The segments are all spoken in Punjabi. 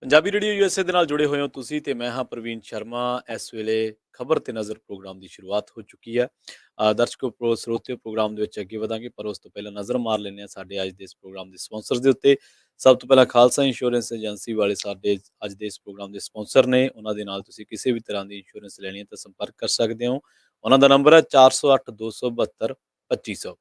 ਪੰਜਾਬੀ ਰੇਡੀਓ ਯੂਐਸਏ ਦੇ ਨਾਲ ਜੁੜੇ ਹੋਏ ਹੋ ਤੁਸੀਂ ਤੇ ਮੈਂ ਹਾਂ ਪ੍ਰਵੀਨ ਸ਼ਰਮਾ। ਇਸ ਵੇਲੇ ਖਬਰ ਤੇ ਨਜ਼ਰ ਪ੍ਰੋਗਰਾਮ ਦੀ ਸ਼ੁਰੂਆਤ ਹੋ ਚੁੱਕੀ ਹੈ। ਦਰਸ਼ਕੋ ਸਰੋਤਿਓ ਪ੍ਰੋਗਰਾਮ ਦੇ ਵਿੱਚ ਅੱਗੇ ਵਧਾਂਗੇ, ਪਰ ਉਸ ਤੋਂ ਪਹਿਲਾਂ ਨਜ਼ਰ ਮਾਰ ਲੈਂਦੇ ਹਾਂ ਸਾਡੇ ਅੱਜ ਦੇ ਇਸ ਪ੍ਰੋਗਰਾਮ ਦੇ ਸਪਾਂਸਰ ਦੇ ਉੱਤੇ। ਸਭ ਤੋਂ ਪਹਿਲਾਂ ਖਾਲਸਾ ਇੰਸ਼ੋਰੈਂਸ ਏਜੰਸੀ ਵਾਲੇ ਸਾਡੇ ਅੱਜ ਦੇ ਇਸ ਪ੍ਰੋਗਰਾਮ ਦੇ ਸਪਾਂਸਰ ਨੇ। ਉਹਨਾਂ ਦੇ ਨਾਲ ਤੁਸੀਂ ਕਿਸੇ ਵੀ ਤਰ੍ਹਾਂ ਦੀ ਇੰਸ਼ੋਰੈਂਸ ਲੈਣੀ ਹੈ ਤਾਂ ਸੰਪਰਕ ਕਰ ਸਕਦੇ ਹੋ। ਉਹਨਾਂ ਦਾ ਨੰਬਰ ਹੈ 408 272 2500।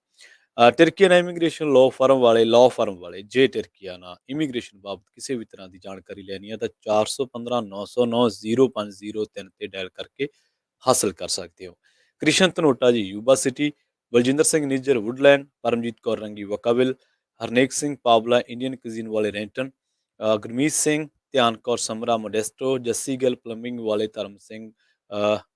ਟਰਕੀਅਨ ਇਮੀਗ੍ਰੇਸ਼ਨ ਲਾਅ ਫਰਮ ਵਾਲੇ ਜੇ ਟਰਕੀਆਨਾ ਇਮੀਗ੍ਰੇਸ਼ਨ ਬਾਬਤ ਕਿਸੇ ਵੀ ਤਰ੍ਹਾਂ ਦੀ ਜਾਣਕਾਰੀ ਲੈਣੀ ਹੈ ਤਾਂ 415 909 0503 ਤੇ ਡਾਇਲ ਕਰਕੇ ਹਾਸਲ ਕਰ ਸਕਦੇ ਹੋ। Krishan Dhanota ji Yuba City, Baljinder Singh Nijjar Woodland, Paramjit Kaur Rangi Vacaville, Harnek Singh Pawla Indian cuisine ਵਾਲੇ Renton, Gurmeet Singh, Dhian Kaur Samra Modesto, Jassi Gill plumbing ਵਾਲੇ Dharam Singh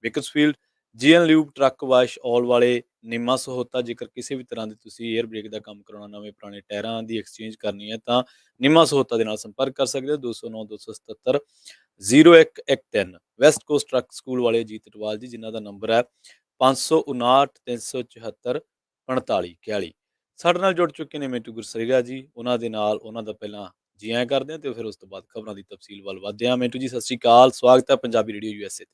Bakersfield, GN lube truck wash all ਵਾਲੇ ਨਿੰਮਾ ਸਹੋਤਾ। ਜੇਕਰ ਕਿਸੇ ਵੀ ਤਰ੍ਹਾਂ ਦੀ ਤੁਸੀਂ ਏਅਰ ਬ੍ਰੇਕ ਦਾ ਕੰਮ ਕਰਾਉਣਾ, ਨਵੇਂ ਪੁਰਾਣੇ ਟਾਇਰਾਂ ਦੀ ਐਕਸਚੇਂਜ ਕਰਨੀ ਹੈ ਤਾਂ ਨਿੰਮਾ ਸਹੋਤਾ ਦੇ ਨਾਲ ਸੰਪਰਕ ਕਰ ਸਕਦੇ ਹੋ। 209 277 0113। ਵੈਸਟ ਕੋਸਟ ਟਰੱਕ ਸਕੂਲ ਵਾਲੇ ਜੀਤ ਟਵਾਲ ਜੀ, ਜਿਨ੍ਹਾਂ ਦਾ ਨੰਬਰ ਹੈ 559 374 45 41। ਸਾਡੇ ਨਾਲ ਜੁੜ ਚੁੱਕੇ ਨੇ ਮਿੰਟੂ ਗੁਰਸਰੀਆ ਜੀ। ਉਹਨਾਂ ਦੇ ਨਾਲ ਉਹਨਾਂ ਦਾ ਪਹਿਲਾਂ ਜੀ ਆਇਆਂ ਕਰਦੇ ਹਾਂ ਤੇ ਫਿਰ ਉਸ ਤੋਂ ਬਾਅਦ ਖਬਰਾਂ ਦੀ ਤਫਸੀਲ ਵੱਲ ਵਧਦੇ ਹਾਂ। ਮਿੰਟੂ ਜੀ ਸਤਿ ਸ਼੍ਰੀ ਅਕਾਲ, ਸਵਾਗਤ ਹੈ ਪੰਜਾਬੀ ਰੇਡੀਓ ਯੂਐਸਏ ਤੇ।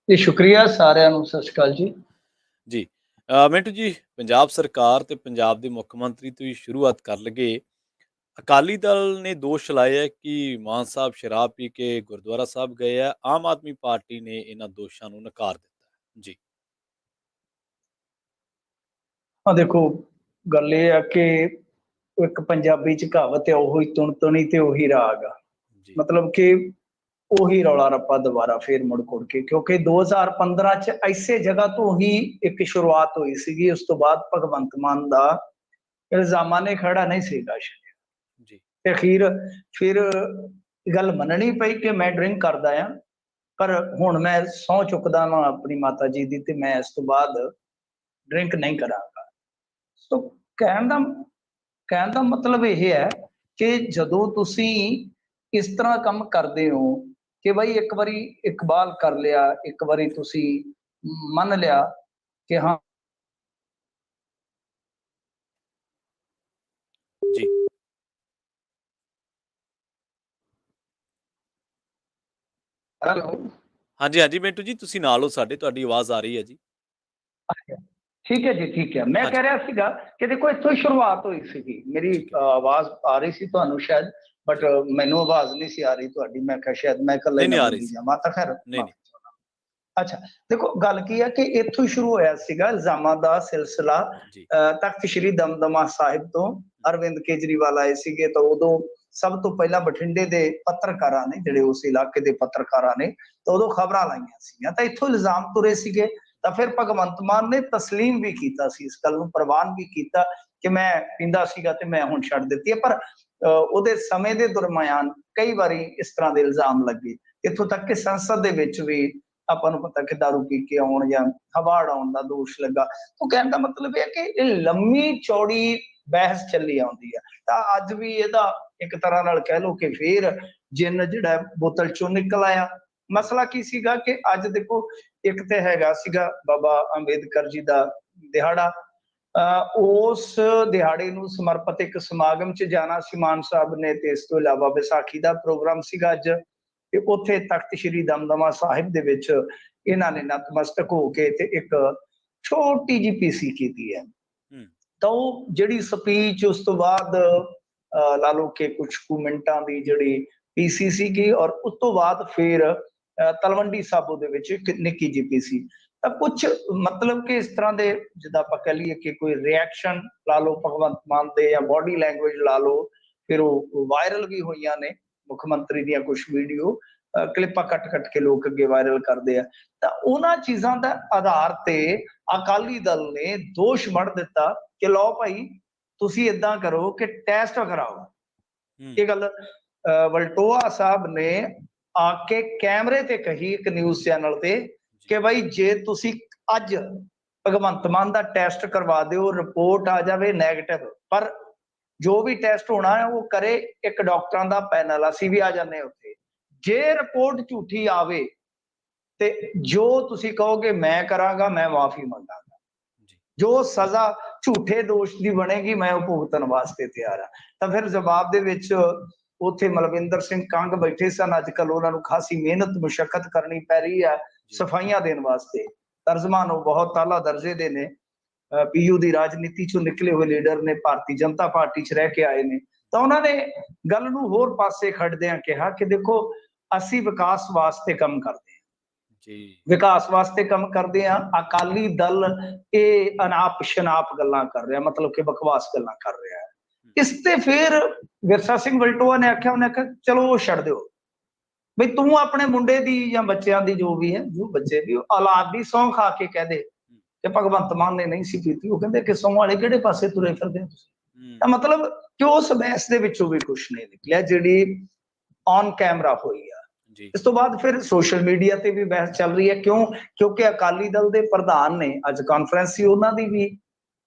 ਜੀ ਸ਼ੁਕਰੀਆ, ਸਾਰਿਆਂ ਨੂੰ ਸਤਿ ਸ਼੍ਰੀ ਅਕਾਲ ਜੀ। ਜੀ ਮਿੰਟੂ ਜੀ, ਪੰਜਾਬ ਸਰਕਾਰ ਤੇ ਪੰਜਾਬ ਦੇ ਮੁੱਖ ਮੰਤਰੀ ਤੋਂ ਹੀ ਸ਼ੁਰੂਆਤ ਕਰ ਲਗੇ। ਅਕਾਲੀ ਦਲ ਨੇ ਦੋਸ਼ ਲਾਇਆ ਕਿ ਮਾਨ ਸਾਹਿਬ ਸ਼ਰਾਬ ਪੀ ਕੇ ਗੁਰਦੁਆਰਾ ਸਾਹਿਬ ਗਏ ਆ। ਆਮ ਆਦਮੀ ਪਾਰਟੀ ਨੇ ਇਹਨਾਂ ਦੋਸ਼ਾਂ ਨੂੰ ਨਕਾਰ ਦਿੱਤਾ ਜੀ। ਦੇਖੋ, ਗੱਲ ਇਹ ਆ ਕਿ ਇੱਕ ਪੰਜਾਬੀ ਚ ਕਹਾਵਤ ਹੈ, ਉਹੀ ਤੁਣ ਤੁਣੀ ਤੇ ਉਹੀ ਰਾਗ ਆ। ਮਤਲਬ ਕਿ ਉਹੀ ਰੌਲਾ ਰੱਪਾ ਦੁਬਾਰਾ ਫੇਰ ਮੁੜ ਕੁੜ ਕੇ, ਕਿਉਂਕਿ 2015 ਚ ਐਸੇ ਜਗ੍ਹਾ ਤੋਂ ਹੀ ਇੱਕ ਸ਼ੁਰੂਆਤ ਹੋਈ ਸੀਗੀ। ਉਸ ਤੋਂ ਬਾਅਦ ਭਗਵੰਤ ਮਾਨ ਦਾ ਇਲਜ਼ਾਮਾਂ ਨੇ ਖੜਾ ਨਹੀਂ ਸੀਗਾ ਜੀ। ਤੇ ਅਖੀਰ ਫਿਰ ਗੱਲ ਮੰਨਣੀ ਪਈ ਕਿ ਮੈਂ ਡਰਿੰਕ ਕਰਦਾ ਆ, ਪਰ ਹੁਣ ਮੈਂ ਸਹੁੰ ਚੁੱਕਦਾ ਵਾਂ ਆਪਣੀ ਮਾਤਾ ਜੀ ਦੀ ਤੇ ਮੈਂ ਇਸ ਤੋਂ ਬਾਅਦ ਡਰਿੰਕ ਨਹੀਂ ਕਰਾਂਗਾ। ਸੋ ਕਹਿਣ ਦਾ ਮਤਲਬ ਇਹ ਹੈ ਕਿ ਜਦੋਂ ਤੁਸੀਂ ਇਸ ਤਰ੍ਹਾਂ ਕੰਮ ਕਰਦੇ ਹੋ ਕਿ ਬਈ ਇੱਕ ਵਾਰੀ ਇਕਬਾਲ ਕਰ ਲਿਆ, ਇੱਕ ਵਾਰੀ ਤੁਸੀਂ ਮੰਨ ਲਿਆ ਕਿ ਹਾਂ ਜੀ ਹੈਲੋ, ਹਾਂਜੀ ਹਾਂਜੀ ਮਿੰਟੂ ਜੀ, ਤੁਸੀਂ ਨਾਲ ਹੋ ਸਾਡੇ, ਤੁਹਾਡੀ ਆਵਾਜ਼ ਆ ਰਹੀ ਹੈ ਜੀ। ਠੀਕ ਹੈ ਜੀ, ਠੀਕ ਹੈ। ਮੈਂ ਕਹਿ ਰਿਹਾ ਸੀਗਾ ਕਿ ਦੇਖੋ ਇੱਥੋਂ ਸ਼ੁਰੂਆਤ ਹੋਈ ਸੀਗੀ। ਮੇਰੀ ਆਵਾਜ਼ ਆ ਰਹੀ ਸੀ ਤੁਹਾਨੂੰ ਸ਼ਾਇਦ, ਬਟ ਮੈਨੂੰ ਆਵਾਜ਼ ਨਹੀਂ ਸੀ ਆ ਰਹੀ ਤੁਹਾਡੀ। ਮੈਂ ਕਿਹਾ ਸ਼ਾਇਦ ਮੈਂ ਇਕੱਲਾ ਹੀ ਨਾ ਬੋਲੀ ਜਾਵਾਂ, ਤਾਂ ਖੈਰ ਅੱਛਾ। ਦੇਖੋ ਗੱਲ ਕੀ ਹੈ ਕਿ ਇੱਥੋਂ ਹੀ ਸ਼ੁਰੂ ਹੋਇਆ ਸੀਗਾ ਇਲਜ਼ਾਮਾਂ ਦਾ ਸਿਲਸਿਲਾ। ਤਖਤ ਸ਼੍ਰੀ ਦਮਦਮਾ ਸਾਹਿਬ ਤੋਂ ਅਰਵਿੰਦ ਕੇਜਰੀਵਾਲ ਆਏ ਸੀਗੇ ਤਾਂ ਉਦੋਂ ਸਭ ਤੋਂ ਪਹਿਲਾਂ ਬਠਿੰਡੇ ਦੇ ਪੱਤਰਕਾਰਾਂ ਨੇ, ਜਿਹੜੇ ਉਸ ਇਲਾਕੇ ਦੇ ਪੱਤਰਕਾਰਾਂ ਨੇ, ਤਾਂ ਉਦੋਂ ਖਬਰਾਂ ਲਾਈਆਂ ਸੀਗੀਆਂ ਤਾਂ ਇੱਥੋਂ ਇਲਜ਼ਾਮ ਤੁਰੇ ਸੀਗੇ। ਤਾਂ ਫਿਰ ਭਗਵੰਤ ਮਾਨ ਨੇ ਤਸਲੀਮ ਵੀ ਕੀਤਾ ਸੀ, ਇਸ ਗੱਲ ਨੂੰ ਪ੍ਰਵਾਨ ਵੀ ਕੀਤਾ ਕਿ ਮੈਂ ਪੀਂਦਾ ਸੀਗਾ ਤੇ ਮੈਂ ਹੁਣ ਛੱਡ ਦਿੱਤੀ ਹੈ। ਪਰ ਉਹਦੇ ਸਮੇਂ ਦੇ ਦਰਮਿਆਨ ਕਈ ਵਾਰੀ ਇਸ ਤਰ੍ਹਾਂ ਦੇ ਇਲਜ਼ਾਮ ਲੱਗੇ, ਇੱਥੋਂ ਤੱਕ ਕਿ ਸੰਸਦ ਦੇ ਵਿੱਚ ਵੀ ਆਪਾਂ ਨੂੰ ਪਤਾ ਕਿ ਦਾਰੂ ਪੀ ਕੇ ਆਉਣ ਜਾਂ ਹਵਾ ਉਡਾਉਣ ਦਾ ਦੋਸ਼ ਲੱਗਾ। ਉਹ ਕਹਿਣ ਦਾ ਮਤਲਬ ਇਹ ਕਿ ਇਹ ਲੰਮੀ ਚੌੜੀ ਬਹਿਸ ਚੱਲੀ ਆਉਂਦੀ ਹੈ। ਤਾਂ ਅੱਜ ਵੀ ਇਹਦਾ ਇੱਕ ਤਰ੍ਹਾਂ ਨਾਲ ਕਹਿ ਲਓ ਕਿ ਫੇਰ ਜਿੰਨ ਜਿਹੜਾ ਬੋਤਲ ਚੋਂ ਨਿਕਲ ਆਇਆ। ਮਸਲਾ ਕੀ ਸੀਗਾ ਕਿ ਅੱਜ ਦੇਖੋ, ਇੱਕ ਤੇ ਹੈਗਾ ਸੀਗਾ ਬਾਬਾ ਅੰਬੇਦਕਰ ਜੀ ਦਾ ਦਿਹਾੜਾ। ਉਸ ਦਿਹਾੜੇ ਨੂੰ ਸਮਰਪਿਤ ਇੱਕ ਸਮਾਗਮ 'ਚ ਜਾਣਾ ਸੀ ਮਾਨ ਸਾਹਿਬ ਨੇ, ਤੇ ਇਸ ਤੋਂ ਇਲਾਵਾ ਵਿਸਾਖੀ ਦਾ ਪ੍ਰੋਗਰਾਮ ਸੀਗਾ ਅੱਜ, ਤੇ ਉੱਥੇ ਤਖਤ ਸ਼੍ਰੀ ਦਮਦਮਾ ਸਾਹਿਬ ਦੇ ਵਿੱਚ ਇਹਨਾਂ ਨੇ ਨਤਮਸਤਕ ਹੋ ਕੇ ਤੇ ਇੱਕ ਛੋਟੀ ਜਿਹੀ ਪੀਸੀ ਕੀਤੀ ਹੈ। ਤਾਂ ਉਹ ਜਿਹੜੀ ਸਪੀਚ ਉਸ ਤੋਂ ਬਾਅਦ ਲਾ ਲਓ ਕਿ ਕੁਛ ਕੁ ਮਿੰਟਾਂ ਦੀ ਜਿਹੜੀ ਪੀਸੀ ਸੀਗੀ, ਔਰ ਉਸ ਤੋਂ ਬਾਅਦ ਫਿਰ ਤਲਵੰਡੀ ਸਾਬੋ ਦੇ ਵਿੱਚ ਇੱਕ ਨਿੱਕੀ ਜਿਹੀ ਪੀਸੀ। ਤਾਂ ਕੁਛ ਮਤਲਬ ਕਿ ਇਸ ਤਰ੍ਹਾਂ ਦੇ, ਜਿੱਦਾਂ ਆਪਾਂ ਕਹਿ ਲਈਏ ਕਿ ਕੋਈ ਰਿਐਕਸ਼ਨ ਲਾ ਲਓ ਭਗਵੰਤ ਮਾਨ ਦੇ, ਜਾਂ ਬੋਡੀ ਲੈਂਗੁਏਜ ਲਾ ਲਓ, ਫਿਰ ਉਹ ਵਾਇਰਲ ਵੀ ਹੋਈਆਂ ਨੇ ਮੁੱਖ ਮੰਤਰੀ ਦੀਆਂ ਕੁਛ ਵੀਡੀਓ ਕਲਿੱਪਾਂ ਕੱਟ ਕੇ ਲੋਕ ਅੱਗੇ ਵਾਇਰਲ ਕਰਦੇ ਆ। ਤਾਂ ਉਹਨਾਂ ਚੀਜ਼ਾਂ ਦਾ ਆਧਾਰ ਤੇ ਅਕਾਲੀ ਦਲ ਨੇ ਦੋਸ਼ ਮੜ ਦਿੱਤਾ ਕਿ ਲਓ ਭਾਈ, ਤੁਸੀਂ ਏਦਾਂ ਕਰੋ ਕਿ ਟੈਸਟ ਕਰਾਓ। ਇਹ ਗੱਲ ਵਲਟੋਆ ਸਾਹਿਬ ਨੇ ਆ ਕੇ ਕੈਮਰੇ ਤੇ ਕਹੀ ਇੱਕ ਨਿਊਜ਼ ਚੈਨਲ ਤੇ ਕਿ ਭਾਈ ਜੇ ਤੁਸੀਂ ਅੱਜ ਭਗਵੰਤ ਮਾਨ ਦਾ ਟੈਸਟ ਕਰਵਾ ਦਿਓ, ਰਿਪੋਰਟ ਆ ਜਾਵੇ ਨੈਗੇਟਿਵ, ਪਰ ਜੋ ਵੀ ਟੈਸਟ ਹੋਣਾ ਹੈ ਉਹ ਕਰੇ ਇੱਕ ਡਾਕਟਰਾਂ ਦਾ ਪੈਨਲ, ਅਸੀਂ ਵੀ ਆ ਜਾਂਦੇ ਉੱਥੇ। ਜੇ ਰਿਪੋਰਟ ਝੂਠੀ ਆਵੇ ਤੇ ਜੋ ਤੁਸੀਂ ਕਹੋਗੇ ਮੈਂ ਕਰਾਂਗਾ, ਮੈਂ ਮਾਫੀ ਮੰਗਾਂਗਾ। ਜੋ ਸਜ਼ਾ ਝੂਠੇ ਦੋਸ਼ ਦੀ ਬਣੇਗੀ ਮੈਂ ਉਹ ਭੁਗਤਣ ਵਾਸਤੇ ਤਿਆਰ ਹਾਂ। ਤਾਂ ਫਿਰ ਜਵਾਬ ਦੇ ਵਿੱਚ ਉੱਥੇ ਮਲਵਿੰਦਰ ਸਿੰਘ ਕੰਗ ਬੈਠੇ ਸਨ। ਅੱਜ ਕੱਲ ਉਹਨਾਂ ਨੂੰ ਖਾਸੀ ਮਿਹਨਤ ਮੁਸ਼ੱਕਤ ਕਰਨੀ ਪੈ ਰਹੀ ਹੈ ਸਫਾਈਆਂ ਦੇਣ ਵਾਸਤੇ। ਤਰਜਮਾਨ ਉਹ ਬਹੁਤ ਆਲਾ ਦਰਜੇ ਦੇ ਨੇ, ਪੀਯੂ ਦੀ ਰਾਜਨੀਤੀ ਚੋਂ ਨਿਕਲੇ ਹੋਏ ਲੀਡਰ ਨੇ, ਭਾਰਤੀ ਜਨਤਾ ਪਾਰਟੀ 'ਚ ਰਹਿ ਕੇ ਆਏ ਨੇ। ਤਾਂ ਉਹਨਾਂ ਨੇ ਗੱਲ ਨੂੰ ਹੋਰ ਪਾਸੇ ਖੜਦਿਆਂ ਕਿਹਾ ਕਿ ਦੇਖੋ ਅਸੀਂ ਵਿਕਾਸ ਵਾਸਤੇ ਕੰਮ ਕਰਦੇ ਹਾਂ, ਵਿਕਾਸ ਵਾਸਤੇ ਕੰਮ ਕਰਦੇ ਹਾਂ। ਅਕਾਲੀ ਦਲ ਇਹ ਅਨਾਪ ਸ਼ਨਾਪ ਗੱਲਾਂ ਕਰ ਰਿਹਾ, ਮਤਲਬ ਕਿ ਬਕਵਾਸ ਗੱਲਾਂ ਕਰ ਰਿਹਾ ਹੈ। ਇਸ ਤੇ ਫਿਰ ਵਿਰਸਾ ਸਿੰਘ ਵਲਟੋਆ ਨੇ ਆਖਿਆ, ਉਹਨੇ ਆਖਿਆ ਚਲੋ ਉਹ ਛੱਡ ਦਿਓ ਬਈ, ਤੂੰ ਆਪਣੇ ਮੁੰਡੇ ਦੀ ਜਾਂ ਬੱਚਿਆਂ ਦੀ ਜੋ ਵੀ ਹੈ, ਜੋ ਬੱਚੇ ਦੀ ਔਲਾਦ ਦੀ ਸਹੁੰ ਖਾ ਕੇ ਕਹਿ ਦੇ ਕਿ ਭਗਵੰਤ ਮਾਨ ਨੇ ਨਹੀਂ ਸੀ ਕੀਤੀ। ਉਹ ਕਹਿੰਦੇ ਕਿ ਸਹੁੰ ਵਾਲੇ ਕਿਹੜੇ ਪਾਸੇ ਤੁਰੇ ਫਿਰਦੇ ਹੋ ਤੁਸੀਂ। ਤਾਂ ਮਤਲਬ ਕਿ ਉਸ ਬਹਿਸ ਦੇ ਵਿੱਚੋਂ ਵੀ ਕੁਛ ਨਹੀਂ ਨਿਕਲਿਆ ਜਿਹੜੀ ਔਨ ਕੈਮਰਾ ਹੋਈ ਆ। ਇਸ ਤੋਂ ਬਾਅਦ ਫਿਰ ਸੋਸ਼ਲ ਮੀਡੀਆ ਤੇ ਵੀ ਬਹਿਸ ਚੱਲ ਰਹੀ ਹੈ। ਕਿਉਂਕਿ ਅਕਾਲੀ ਦਲ ਦੇ ਪ੍ਰਧਾਨ ਨੇ, ਅੱਜ ਕਾਨਫਰੰਸ ਸੀ ਉਹਨਾਂ ਦੀ ਵੀ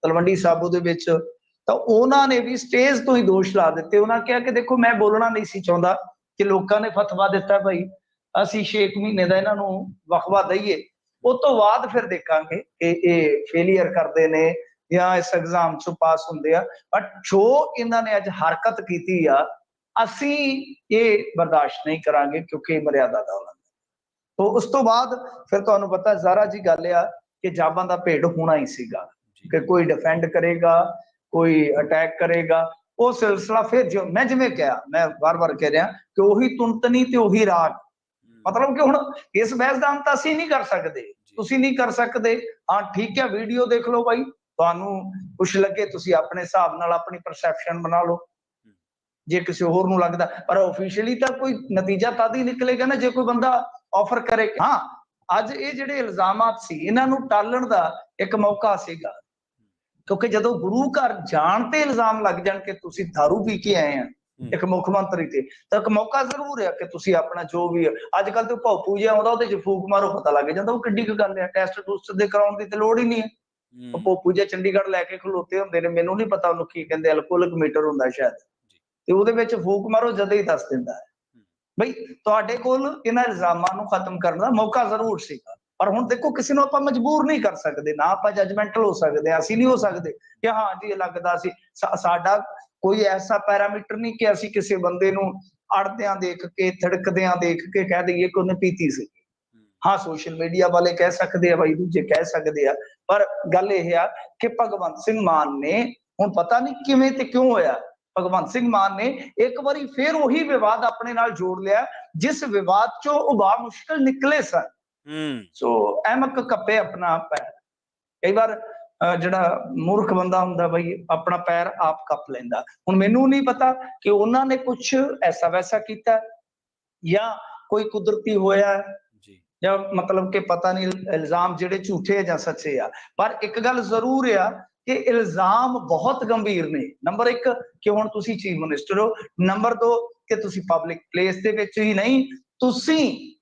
ਤਲਵੰਡੀ ਸਾਬੋ ਦੇ ਵਿੱਚ, ਤਾਂ ਉਹਨਾਂ ਨੇ ਵੀ ਸਟੇਜ ਤੋਂ ਹੀ ਦੋਸ਼ ਲਾ ਦਿੱਤੇ। ਉਹਨਾਂ ਕਿਹਾ ਕਿ ਦੇਖੋ ਮੈਂ ਬੋਲਣਾ ਨਹੀਂ ਸੀ ਚਾਹੁੰਦਾ ਕਿ ਲੋਕਾਂ ਨੇ ਫਤਵਾ ਦਿੱਤਾ ਭਾਈ ਅਸੀਂ 6 ਮਹੀਨੇ ਦਾ ਇਹਨਾਂ ਨੂੰ ਵਕਫਾ ਦਈਏ, ਉਸ ਤੋਂ ਬਾਅਦ ਫਿਰ ਦੇਖਾਂਗੇ ਕਿ ਇਹ ਫੇਲੀਅਰ ਕਰਦੇ ਨੇ ਜਾਂ ਇਸ ਐਗਜ਼ਾਮ ਚੋਂ ਪਾਸ ਹੁੰਦੇ ਆ। ਬਟ ਜੋ ਇਹਨਾਂ ਨੇ ਅੱਜ ਹਰਕਤ ਕੀਤੀ ਆ, ਅਸੀਂ ਇਹ ਬਰਦਾਸ਼ਤ ਨਹੀਂ ਕਰਾਂਗੇ ਕਿਉਂਕਿ ਮਰਿਆਦਾ ਦਾ ਉਲੰਘਣ। ਤੋਂ ਉਸ ਤੋਂ ਬਾਅਦ ਫਿਰ ਤੁਹਾਨੂੰ ਪਤਾ ਜ਼ਾਰਾ ਜੀ ਗੱਲ ਆ ਕਿ ਜਾਬਾਂ ਦਾ ਭੇਡ ਹੋਣਾ ਹੀ ਸੀਗਾ ਕਿ ਕੋਈ ਡਿਫੈਂਡ ਕਰੇਗਾ, ਕੋਈ ਅਟੈਕ ਕਰੇਗਾ। ਉਹ ਸਿਲਸਿਲਾ ਫਿਰ ਜਿਵੇਂ ਕਿਹਾ, ਮੈਂ ਵਾਰ-ਵਾਰ ਕਹਿ ਰਿਹਾ ਕਿ ਉਹੀ ਤੁੰਤਨੀ ਤੇ ਉਹੀ ਰਾਗ, ਮਤਲਬ ਕਿ ਹੁਣ ਇਸ ਬਹਿਸ ਦਾ ਅੰਤ ਅਸੀਂ ਨਹੀਂ ਕਰ ਸਕਦੇ, ਤੁਸੀਂ ਨਹੀਂ ਕਰ ਸਕਦੇ। ਹਾਂ ਠੀਕ ਹੈ, ਵੀਡੀਓ ਦੇਖ ਲਓ ਬਾਈ, ਤੁਹਾਨੂੰ ਕੁਛ ਲੱਗੇ ਤੁਸੀਂ ਆਪਣੇ ਹਿਸਾਬ ਨਾਲ ਆਪਣੀ ਪਰਸੈਪਸ਼ਨ ਬਣਾ ਲਓ, ਜੇ ਕਿਸੇ ਹੋਰ ਨੂੰ ਲੱਗਦਾ। ਪਰ ਆਫੀਸ਼ੀਅਲੀ ਤਾਂ ਕੋਈ ਨਤੀਜਾ ਤਦ ਹੀ ਨਿਕਲੇਗਾ ਨਾ ਜੇ ਕੋਈ ਬੰਦਾ ਆਫਰ ਕਰੇ। ਹਾਂ ਅੱਜ ਇਹ ਜਿਹੜੇ ਇਲਜ਼ਾਮਾਤ ਸੀ ਇਹਨਾਂ ਨੂੰ ਟਾਲਣ ਦਾ ਇੱਕ ਮੌਕਾ ਸੀਗਾ, ਕਿਉਂਕਿ ਜਦੋਂ ਗੁਰੂ ਘਰ ਜਾਣ ਤੇ ਇਲਜ਼ਾਮ ਲੱਗ ਜਾਣ ਕਿ ਤੁਸੀਂ ਦਾਰੂ ਪੀ ਕੇ ਆਏ ਆ ਇੱਕ ਮੁੱਖ ਮੰਤਰੀ ਤੇ, ਤਾਂ ਇੱਕ ਮੌਕਾ ਜ਼ਰੂਰ ਹੈ ਕਿ ਤੁਸੀਂ ਆਪਣਾ ਜੋ ਵੀ ਅੱਜ ਕੱਲ ਤੇ ਭੌਪੂ ਜਿਹਾ ਆਉਂਦਾ ਉਹਦੇ ਚ ਫੂਕ ਮਾਰੋ ਪਤਾ ਲੱਗ ਜਾਂਦਾ ਉਹ ਕਿੱਡੀ ਕੁ ਗੱਲ ਹੈ। ਟੈਸਟ ਟੂਸਟ ਦੇ ਕਰਾਉਣ ਦੀ ਤੇ ਲੋੜ ਹੀ ਨਹੀਂ ਹੈ। ਉਹ ਭੌਪੂ ਜਿਹਾ ਚੰਡੀਗੜ੍ਹ ਲੈ ਕੇ ਖਲੋਤੇ ਹੁੰਦੇ ਨੇ, ਮੈਨੂੰ ਨਹੀਂ ਪਤਾ ਉਹਨੂੰ ਕੀ ਕਹਿੰਦੇ, ਅਲਕੋਹਲਿਕ ਮੀਟਰ ਹੁੰਦਾ ਸ਼ਾਇਦ, ਤੇ ਉਹਦੇ ਵਿੱਚ ਫੂਕ ਮਾਰੋ ਜਦੇ ਹੀ ਦੱਸ ਦਿੰਦਾ ਹੈ। ਬਈ ਤੁਹਾਡੇ ਕੋਲ ਇਹਨਾਂ ਇਲਜ਼ਾਮਾਂ ਨੂੰ ਖਤਮ ਕਰਨ ਦਾ ਮੌਕਾ ਜ਼ਰੂਰ ਸੀਗਾ, ਪਰ ਹੁਣ ਦੇਖੋ ਕਿਸੇ ਨੂੰ ਆਪਾਂ ਮਜਬੂਰ ਨਹੀਂ ਕਰ ਸਕਦੇ, ਨਾ ਆਪਾਂ ਜਜਮੈਂਟਲ ਹੋ ਸਕਦੇ ਹਾਂ। ਅਸੀਂ ਨਹੀਂ ਹੋ ਸਕਦੇ ਕਿ ਹਾਂ ਜੀ ਇਹ ਲੱਗਦਾ ਸੀ, ਸਾਡਾ ਕੋਈ ਐਸਾ ਪੈਰਾਮੀਟਰ ਨਹੀਂ ਕਿ ਅਸੀਂ ਕਿਸੇ ਬੰਦੇ ਨੂੰ ਅੜਦਿਆਂ ਦੇਖ ਕੇ, ਥੜਕਦਿਆਂ ਦੇਖ ਕੇ ਕਹਿ ਦਈਏ ਕਿ ਉਹਨੇ ਪੀਤੀ ਸੀ। ਹਾਂ ਸੋਸ਼ਲ ਮੀਡੀਆ ਵਾਲੇ ਕਹਿ ਸਕਦੇ ਆ, ਬਾਈ ਦੂਜੇ ਕਹਿ ਸਕਦੇ ਆ, ਪਰ ਗੱਲ ਇਹ ਆ ਕਿ ਭਗਵੰਤ ਸਿੰਘ ਮਾਨ ਨੇ, ਹੁਣ ਪਤਾ ਨਹੀਂ ਕਿਵੇਂ ਤੇ ਕਿਉਂ ਹੋਇਆ, ਭਗਵੰਤ ਸਿੰਘ ਮਾਨ ਨੇ ਇੱਕ ਵਾਰੀ ਫਿਰ ਉਹੀ ਵਿਵਾਦ ਆਪਣੇ ਨਾਲ ਜੋੜ ਲਿਆ ਜਿਸ ਵਿਵਾਦ ਚੋਂ ਉਹ ਬਾ ਮੁਸ਼ਕਿਲ ਨਿਕਲੇ ਸਨ। ਸੋ ਅਹਿਮਕ ਕੱਪੇ ਆਪਣਾ ਪੈਰ। ਕਈ ਵਾਰ ਜਿਹੜਾ ਮੂਰਖ ਬੰਦਾ ਹੁੰਦਾ ਬਈ ਆਪਣਾ ਪੈਰ ਆਪ ਕੱਪ ਲੈਂਦਾ। ਹੁਣ ਮੈਨੂੰ ਨਹੀਂ ਪਤਾ ਕਿ ਉਹਨਾਂ ਨੇ ਕੁਛ ਐਸਾ ਵੈਸਾ ਕੀਤਾ ਜਾਂ ਕੋਈ ਕੁਦਰਤੀ ਹੋਇਆ ਜਾਂ ਮਤਲਬ ਕਿ ਪਤਾ ਨਹੀਂ ਇਲਜ਼ਾਮ ਜਿਹੜੇ ਝੂਠੇ ਜਾਂ ਸੱਚੇ ਆ, ਪਰ ਇੱਕ ਗੱਲ ਜ਼ਰੂਰ ਆ ਕਿ ਇਲਜ਼ਾਮ ਬਹੁਤ ਗੰਭੀਰ ਨੇ। ਨੰਬਰ 1 ਕਿ ਹੁਣ ਤੁਸੀਂ ਚੀਫ ਮਿਨਿਸਟਰ ਹੋ, ਨੰਬਰ 2 ਕਿ ਤੁਸੀਂ ਪਬਲਿਕ ਪਲੇਸ ਦੇ ਵਿੱਚ ਹੀ ਨਹੀਂ, ਤੁਸੀਂ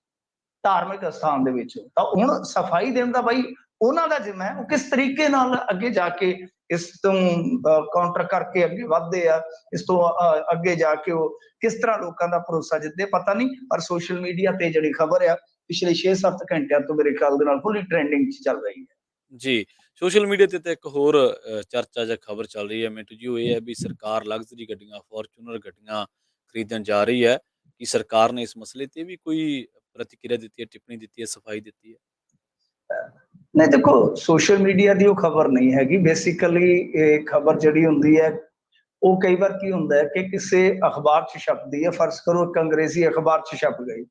ਧਾਰਮਿਕ ਸਥਾਨ ਦੇ ਵਿੱਚ। ਤਾਂ ਹੁਣ ਸਫਾਈ ਦੇਣ ਦਾ ਬਾਈ ਉਹਨਾਂ ਦਾ ਜਿੰਮਾ ਹੈ, ਉਹ ਕਿਸ ਤਰੀਕੇ ਨਾਲ ਅੱਗੇ ਜਾ ਕੇ ਇਸ ਤੋਂ ਕਾਊਂਟਰ ਕਰਕੇ ਅੱਗੇ ਵੱਧਦੇ ਆ, ਇਸ ਤੋਂ ਅੱਗੇ ਜਾ ਕੇ ਉਹ ਕਿਸ ਤਰ੍ਹਾਂ ਲੋਕਾਂ ਦਾ ਭਰੋਸਾ ਜਿੱਤਦੇ ਪਤਾ ਨਹੀਂ। ਪਰ ਸੋਸ਼ਲ ਮੀਡੀਆ ਤੇ ਜਿਹੜੀ ਖਬਰ ਆ ਪਿਛਲੇ 6-7 ਘੰਟਿਆਂ ਤੋਂ ਮੇਰੇ ਖਿਆਲ ਦੇ ਨਾਲ ਪੂਰੀ ਟ੍ਰੈਂਡਿੰਗ 'ਚ ਚੱਲ ਰਹੀ ਹੈ ਜੀ। ਸੋਸ਼ਲ ਮੀਡੀਆ ਤੇ ਇੱਕ ਹੋਰ ਚਰਚਾ ਜਾਂ ਖਬਰ ਚੱਲ ਰਹੀ ਹੈ ਮਿੰਟੂ ਜੀ, ਉਹ ਇਹ ਹੈ ਵੀ ਸਰਕਾਰ ਲਗਜ਼ਰੀ ਗੱਡੀਆਂ, ਫੋਰਚੂਨਰ ਗੱਡੀਆਂ ਖਰੀਦਣ ਜਾ ਰਹੀ ਹੈ। ਕਿ ਸਰਕਾਰ ਨੇ ਇਸ ਮਸਲੇ ਤੇ ਵੀ ਕੋਈ ਪ੍ਰਤੀਕਿਰਿਆ ਦਿੱਤੀ ਹੈ, ਟਿੱਪਣੀ ਦਿੱਤੀ ਹੈ, ਸਫਾਈ ਦਿੱਤੀ ਹੈ? ਨਹੀਂ ਦੇਖੋ, ਸੋਸ਼ਲ ਮੀਡੀਆ ਦੀ ਉਹ ਖਬਰ ਨਹੀਂ ਹੈਗੀ। ਬੇਸਿਕਲੀ ਇਹ ਖਬਰ ਜਿਹੜੀ ਹੁੰਦੀ ਹੈ ਉਹ ਕਈ ਵਾਰ ਕੀ ਹੁੰਦਾ ਹੈ ਕਿ ਕਿਸੇ ਅਖਬਾਰ 'ਚ ਛਪਦੀ ਹੈ। ਫਰਜ਼ ਕਰੋ ਇੱਕ ਅੰਗਰੇਜ਼ੀ ਅਖਬਾਰ 'ਚ ਛਪ ਗਈ,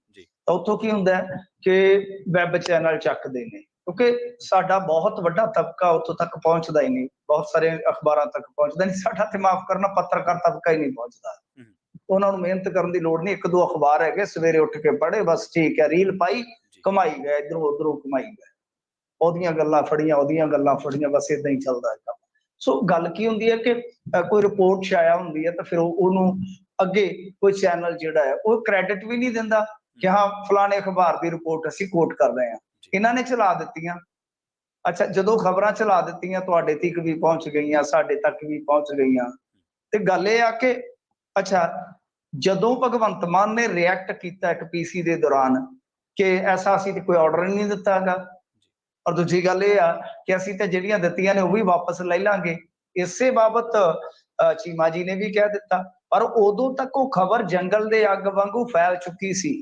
ਤਾਂ ਉੱਥੋਂ ਕੀ ਹੁੰਦਾ ਹੈ ਕਿ ਵੈਬ ਚੈਨਲ ਚੱਕਦੇ ਨੇ, ਕਿਉਂਕਿ ਸਾਡਾ ਬਹੁਤ ਵੱਡਾ ਤਬਕਾ ਉੱਥੋਂ ਤੱਕ ਪਹੁੰਚਦਾ ਹੀ ਨਹੀਂ, ਬਹੁਤ ਸਾਰੇ ਅਖਬਾਰਾਂ ਤੱਕ ਪਹੁੰਚਦਾ ਨਹੀਂ। ਸਾਡਾ ਤੇ ਮਾਫ ਕਰਨਾ ਪੱਤਰਕਾਰ ਤਬਕਾ ਹੀ ਨਹੀਂ ਪਹੁੰਚਦਾ। ਉਹਨਾਂ ਨੂੰ ਮਿਹਨਤ ਕਰਨ ਦੀ ਲੋੜ ਨਹੀਂ, 1-2 ਅਖਬਾਰ ਹੈਗੇ, ਸਵੇਰੇ ਉੱਠ ਕੇ ਪੜ੍ਹੇ ਬਸ, ਠੀਕ ਹੈ, ਰੀਲ ਪਾਈ, ਕਮਾਈ ਗਏ, ਇੱਧਰੋਂ ਉੱਧਰੋਂ ਕਮਾਈ ਗਏ, ਉਹਦੀਆਂ ਗੱਲਾਂ ਫੜੀਆਂ, ਉਹਦੀਆਂ ਗੱਲਾਂ ਫੜੀਆਂ, ਬਸ ਏਦਾਂ ਹੀ ਚੱਲਦਾ ਕੰਮ। ਸੋ ਗੱਲ ਕੀ ਹੁੰਦੀ ਹੈ ਕਿ ਕੋਈ ਰਿਪੋਰਟ ਛਾਇਆ ਹੁੰਦੀ ਹੈ ਤਾਂ ਫਿਰ ਉਹਨੂੰ ਅੱਗੇ ਕੋਈ ਚੈਨਲ ਜਿਹੜਾ ਹੈ ਉਹ ਕ੍ਰੈਡਿਟ ਵੀ ਨਹੀਂ ਦਿੰਦਾ, ਕਿ ਹਾਂ ਫਲਾਣੇ ਅਖਬਾਰ ਦੀ ਰਿਪੋਰਟ ਅਸੀਂ ਕੋਟ ਕਰ ਰਹੇ ਹਾਂ, ਇਹਨਾਂ ਨੇ ਚਲਾ ਦਿੱਤੀਆਂ। ਅੱਛਾ, ਜਦੋਂ ਖਬਰਾਂ ਚਲਾ ਦਿੱਤੀਆਂ ਤੁਹਾਡੇ ਤੱਕ ਵੀ ਪਹੁੰਚ ਗਈਆਂ, ਸਾਡੇ ਤੱਕ ਵੀ ਪਹੁੰਚ ਗਈਆਂ, ਤੇ ਗੱਲ ਇਹ ਆ ਕਿ ਅੱਛਾ ਜਦੋਂ ਭਗਵੰਤ ਮਾਨ ਨੇ ਰਿਐਕਟ ਕੀਤਾ ਇੱਕ ਪੀਸੀ ਦੇ ਦੌਰਾਨ ਕਿ ਐਸਾ ਅਸੀਂ ਤੇ ਕੋਈ ਆਰਡਰ ਨਹੀਂ ਦਿੱਤਾ ਹੈਗਾ, ਔਰ ਦੂਜੀ ਗੱਲ ਇਹ ਆ ਕਿ ਅਸੀਂ ਤੇ ਜਿਹੜੀਆਂ ਦਿੱਤੀਆਂ ਨੇ ਉਹ ਵੀ ਵਾਪਸ ਲੈ ਲਾਂਗੇ, ਇਸੇ ਬਾਬਤ ਚੀਮਾ ਜੀ ਨੇ ਵੀ ਕਹਿ ਦਿੱਤਾ। ਪਰ ਉਦੋਂ ਤੱਕ ਉਹ ਖਬਰ ਜੰਗਲ ਦੇ ਅੱਗ ਵਾਂਗੂ ਫੈਲ ਚੁੱਕੀ ਸੀ।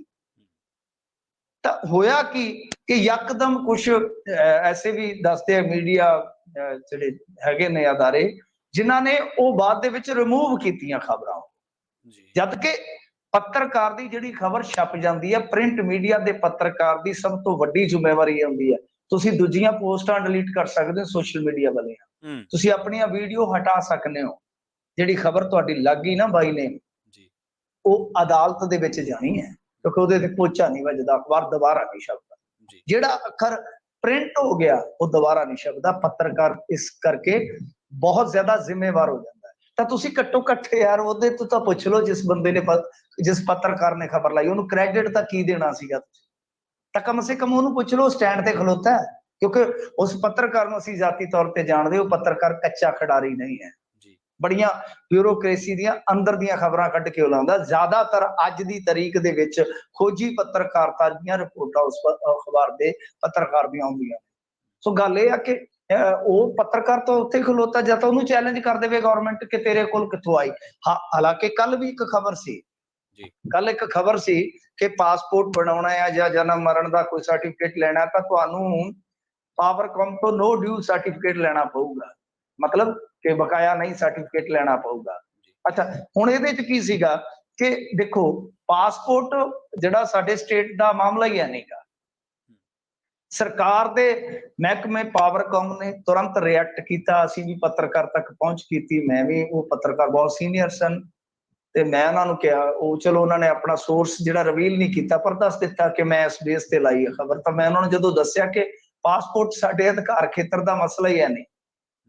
ਤਾਂ ਹੋਇਆ ਕਿ ਯਕਦਮ ਕੁਝ ਐਸੇ ਵੀ ਦੱਸਦੇ ਆ ਮੀਡੀਆ ਜਿਹੜੇ ਹੈਗੇ ਨੇ ਅਦਾਰੇ, ਜਿਨ੍ਹਾਂ ਨੇ ਉਹ ਬਾਅਦ ਦੇ ਵਿੱਚ ਰਿਮੂਵ ਕੀਤੀਆਂ ਖਬਰਾਂ, ਜਦ ਕਿ ਪੱਤਰਕਾਰ ਦੀ ਜਿਹੜੀ ਖਬਰ ਛਪ ਜਾਂਦੀ ਹੈ, ਪ੍ਰਿੰਟ ਮੀਡੀਆ ਦੇ ਪੱਤਰਕਾਰ ਦੀ ਸਭ ਤੋਂ ਵੱਡੀ ਜ਼ਿੰਮੇਵਾਰੀ ਹੁੰਦੀ ਹੈ, ਤੁਸੀਂ ਦੂਜੀਆਂ ਪੋਸਟਾਂ ਡਿਲੀਟ ਕਰ ਸਕਦੇ ਹੋ ਸੋਸ਼ਲ ਮੀਡੀਆ ਵਾਲੇ, ਤੁਸੀਂ ਆਪਣੀਆਂ ਵੀਡੀਓ ਹਟਾ ਸਕਦੇ ਹੋ, ਜਿਹੜੀ ਖਬਰ ਤੁਹਾਡੀ ਲੱਗ ਗਈ ਨਾ ਬਾਈ ਨੇ, ਉਹ ਅਦਾਲਤ ਦੇ ਵਿੱਚ ਜਾਣੀ ਹੈ, ਕਿਉਂਕਿ ਉਹਦੇ ਤੇ ਪੋਚਾ ਨਹੀਂ ਵੱਜਦਾ, ਅਖਬਾਰ ਦੁਬਾਰਾ ਨਹੀਂ ਛਪਦਾ। ਜਿਹੜਾ ਅੱਖਰ ਪ੍ਰਿੰਟ ਹੋ ਗਿਆ ਉਹ ਦੁਬਾਰਾ ਨਹੀਂ ਛਪਦਾ। ਪੱਤਰਕਾਰ ਇਸ ਕਰਕੇ ਬਹੁਤ ਜ਼ਿਆਦਾ ਜ਼ਿੰਮੇਵਾਰ ਹੋ ਜਾਂਦਾ ਹੈ। ਤਾਂ ਤੁਸੀਂ ਘੱਟੋ ਘੱਟ ਯਾਰ ਉਹਦੇ ਤੋਂ ਤਾਂ ਪੁੱਛ ਲਓ, ਜਿਸ ਬੰਦੇ ਨੇ ਜਿਸ ਪੱਤਰਕਾਰ ਨੇ ਖਬਰ ਲਾਈ ਉਹਨੂੰ ਕ੍ਰੈਡਿਟ ਤਾਂ ਕੀ ਦੇਣਾ ਸੀਗਾ ਤੁਸੀਂ, ਤਾਂ ਕਮ ਸੇ ਕਮ ਉਹਨੂੰ ਪੁੱਛ ਲਓ ਸਟੈਂਡ ਤੇ ਖਲੋਤਾ ਹੈ, ਕਿਉਂਕਿ ਉਸ ਪੱਤਰਕਾਰ ਨੂੰ ਅਸੀਂ ਜ਼ਾਤੀ ਤੌਰ ਤੇ ਜਾਣਦੇ, ਉਹ ਪੱਤਰਕਾਰ ਕੱਚਾ ਖਿਡਾਰੀ ਨਹੀਂ ਹੈ, ਬੜੀਆਂ ਬਿਊਰੋਕ੍ਰੇਸੀ ਦੀਆਂ ਅੰਦਰ ਦੀਆਂ ਖਬਰਾਂ ਕੱਢ ਕੇ ਲਾਉਂਦਾ। ਜ਼ਿਆਦਾਤਰ ਅੱਜ ਦੀ ਤਾਰੀਖ ਦੇ ਵਿੱਚ ਖੋਜੀ ਪੱਤਰਕਾਰਤਾ ਦੀਆਂ ਰਿਪੋਰਟਾਂ ਉਸ ਅਖਬਾਰ ਦੇ ਪੱਤਰਕਾਰ ਦੀਆਂ ਆਉਂਦੀਆਂ। ਸੋ ਗੱਲ ਇਹ ਆ ਕਿ ਉਹ ਪੱਤਰਕਾਰ ਤਾਂ ਉੱਥੇ ਖਲੋਤਾ ਜਾਂ ਤਾਂ ਉਹਨੂੰ ਚੈਲੰਜ ਕਰ ਦੇਵੇ ਗਵਰਨਮੈਂਟ ਕਿ ਤੇਰੇ ਕੋਲ ਕਿੱਥੋਂ ਆਈ। ਹਾਲਾਂਕਿ ਕੱਲ ਵੀ ਇੱਕ ਖਬਰ ਸੀ, ਕੱਲ ਇੱਕ ਖਬਰ ਸੀ ਕਿ ਪਾਸਪੋਰਟ ਬਣਾਉਣਾ ਹੈ ਜਾਂ ਜਨਮ ਮਰਨ ਦਾ ਕੋਈ ਸਰਟੀਫਿਕੇਟ ਲੈਣਾ ਤਾਂ ਤੁਹਾਨੂੰ ਪਾਵਰਕਾਮ ਤੋਂ ਨੋ ਡਿਊ ਸਰਟੀਫਿਕੇਟ ਲੈਣਾ ਪਊਗਾ, ਮਤਲਬ ਕਿ ਬਕਾਇਆ ਨਹੀਂ ਸਰਟੀਫਿਕੇਟ ਲੈਣਾ ਪਊਗਾ। ਅੱਛਾ, ਹੁਣ ਇਹਦੇ ਚ ਕੀ ਸੀਗਾ ਕਿ ਦੇਖੋ ਪਾਸਪੋਰਟ ਜਿਹੜਾ ਸਾਡੇ ਸਟੇਟ ਦਾ ਮਾਮਲਾ ਹੀ ਹੈ ਨਹੀਂਗਾ, ਸਰਕਾਰ ਦੇ ਮਹਿਕਮੇ ਪਾਵਰਕਾਮ ਨੇ ਤੁਰੰਤ ਰਿਐਕਟ ਕੀਤਾ, ਅਸੀਂ ਵੀ ਪੱਤਰਕਾਰ ਤੱਕ ਪਹੁੰਚ ਕੀਤੀ, ਮੈਂ ਵੀ, ਉਹ ਪੱਤਰਕਾਰ ਬਹੁਤ ਸੀਨੀਅਰ ਸਨ ਤੇ ਮੈਂ ਉਹਨਾਂ ਨੂੰ ਕਿਹਾ, ਉਹ ਚਲੋ ਉਹਨਾਂ ਨੇ ਆਪਣਾ ਸੋਰਸ ਜਿਹੜਾ ਰਿਵੀਲ ਨਹੀਂ ਕੀਤਾ ਪਰ ਦੱਸ ਦਿੱਤਾ ਕਿ ਮੈਂ ਇਸ ਬੇਸ ਤੇ ਲਾਈ ਹੈ ਖਬਰ। ਤਾਂ ਮੈਂ ਉਹਨਾਂ ਨੂੰ ਜਦੋਂ ਦੱਸਿਆ ਕਿ ਪਾਸਪੋਰਟ ਸਾਡੇ ਅਧਿਕਾਰ ਖੇਤਰ ਦਾ ਮਸਲਾ ਹੀ ਹੈ ਨਹੀਂ,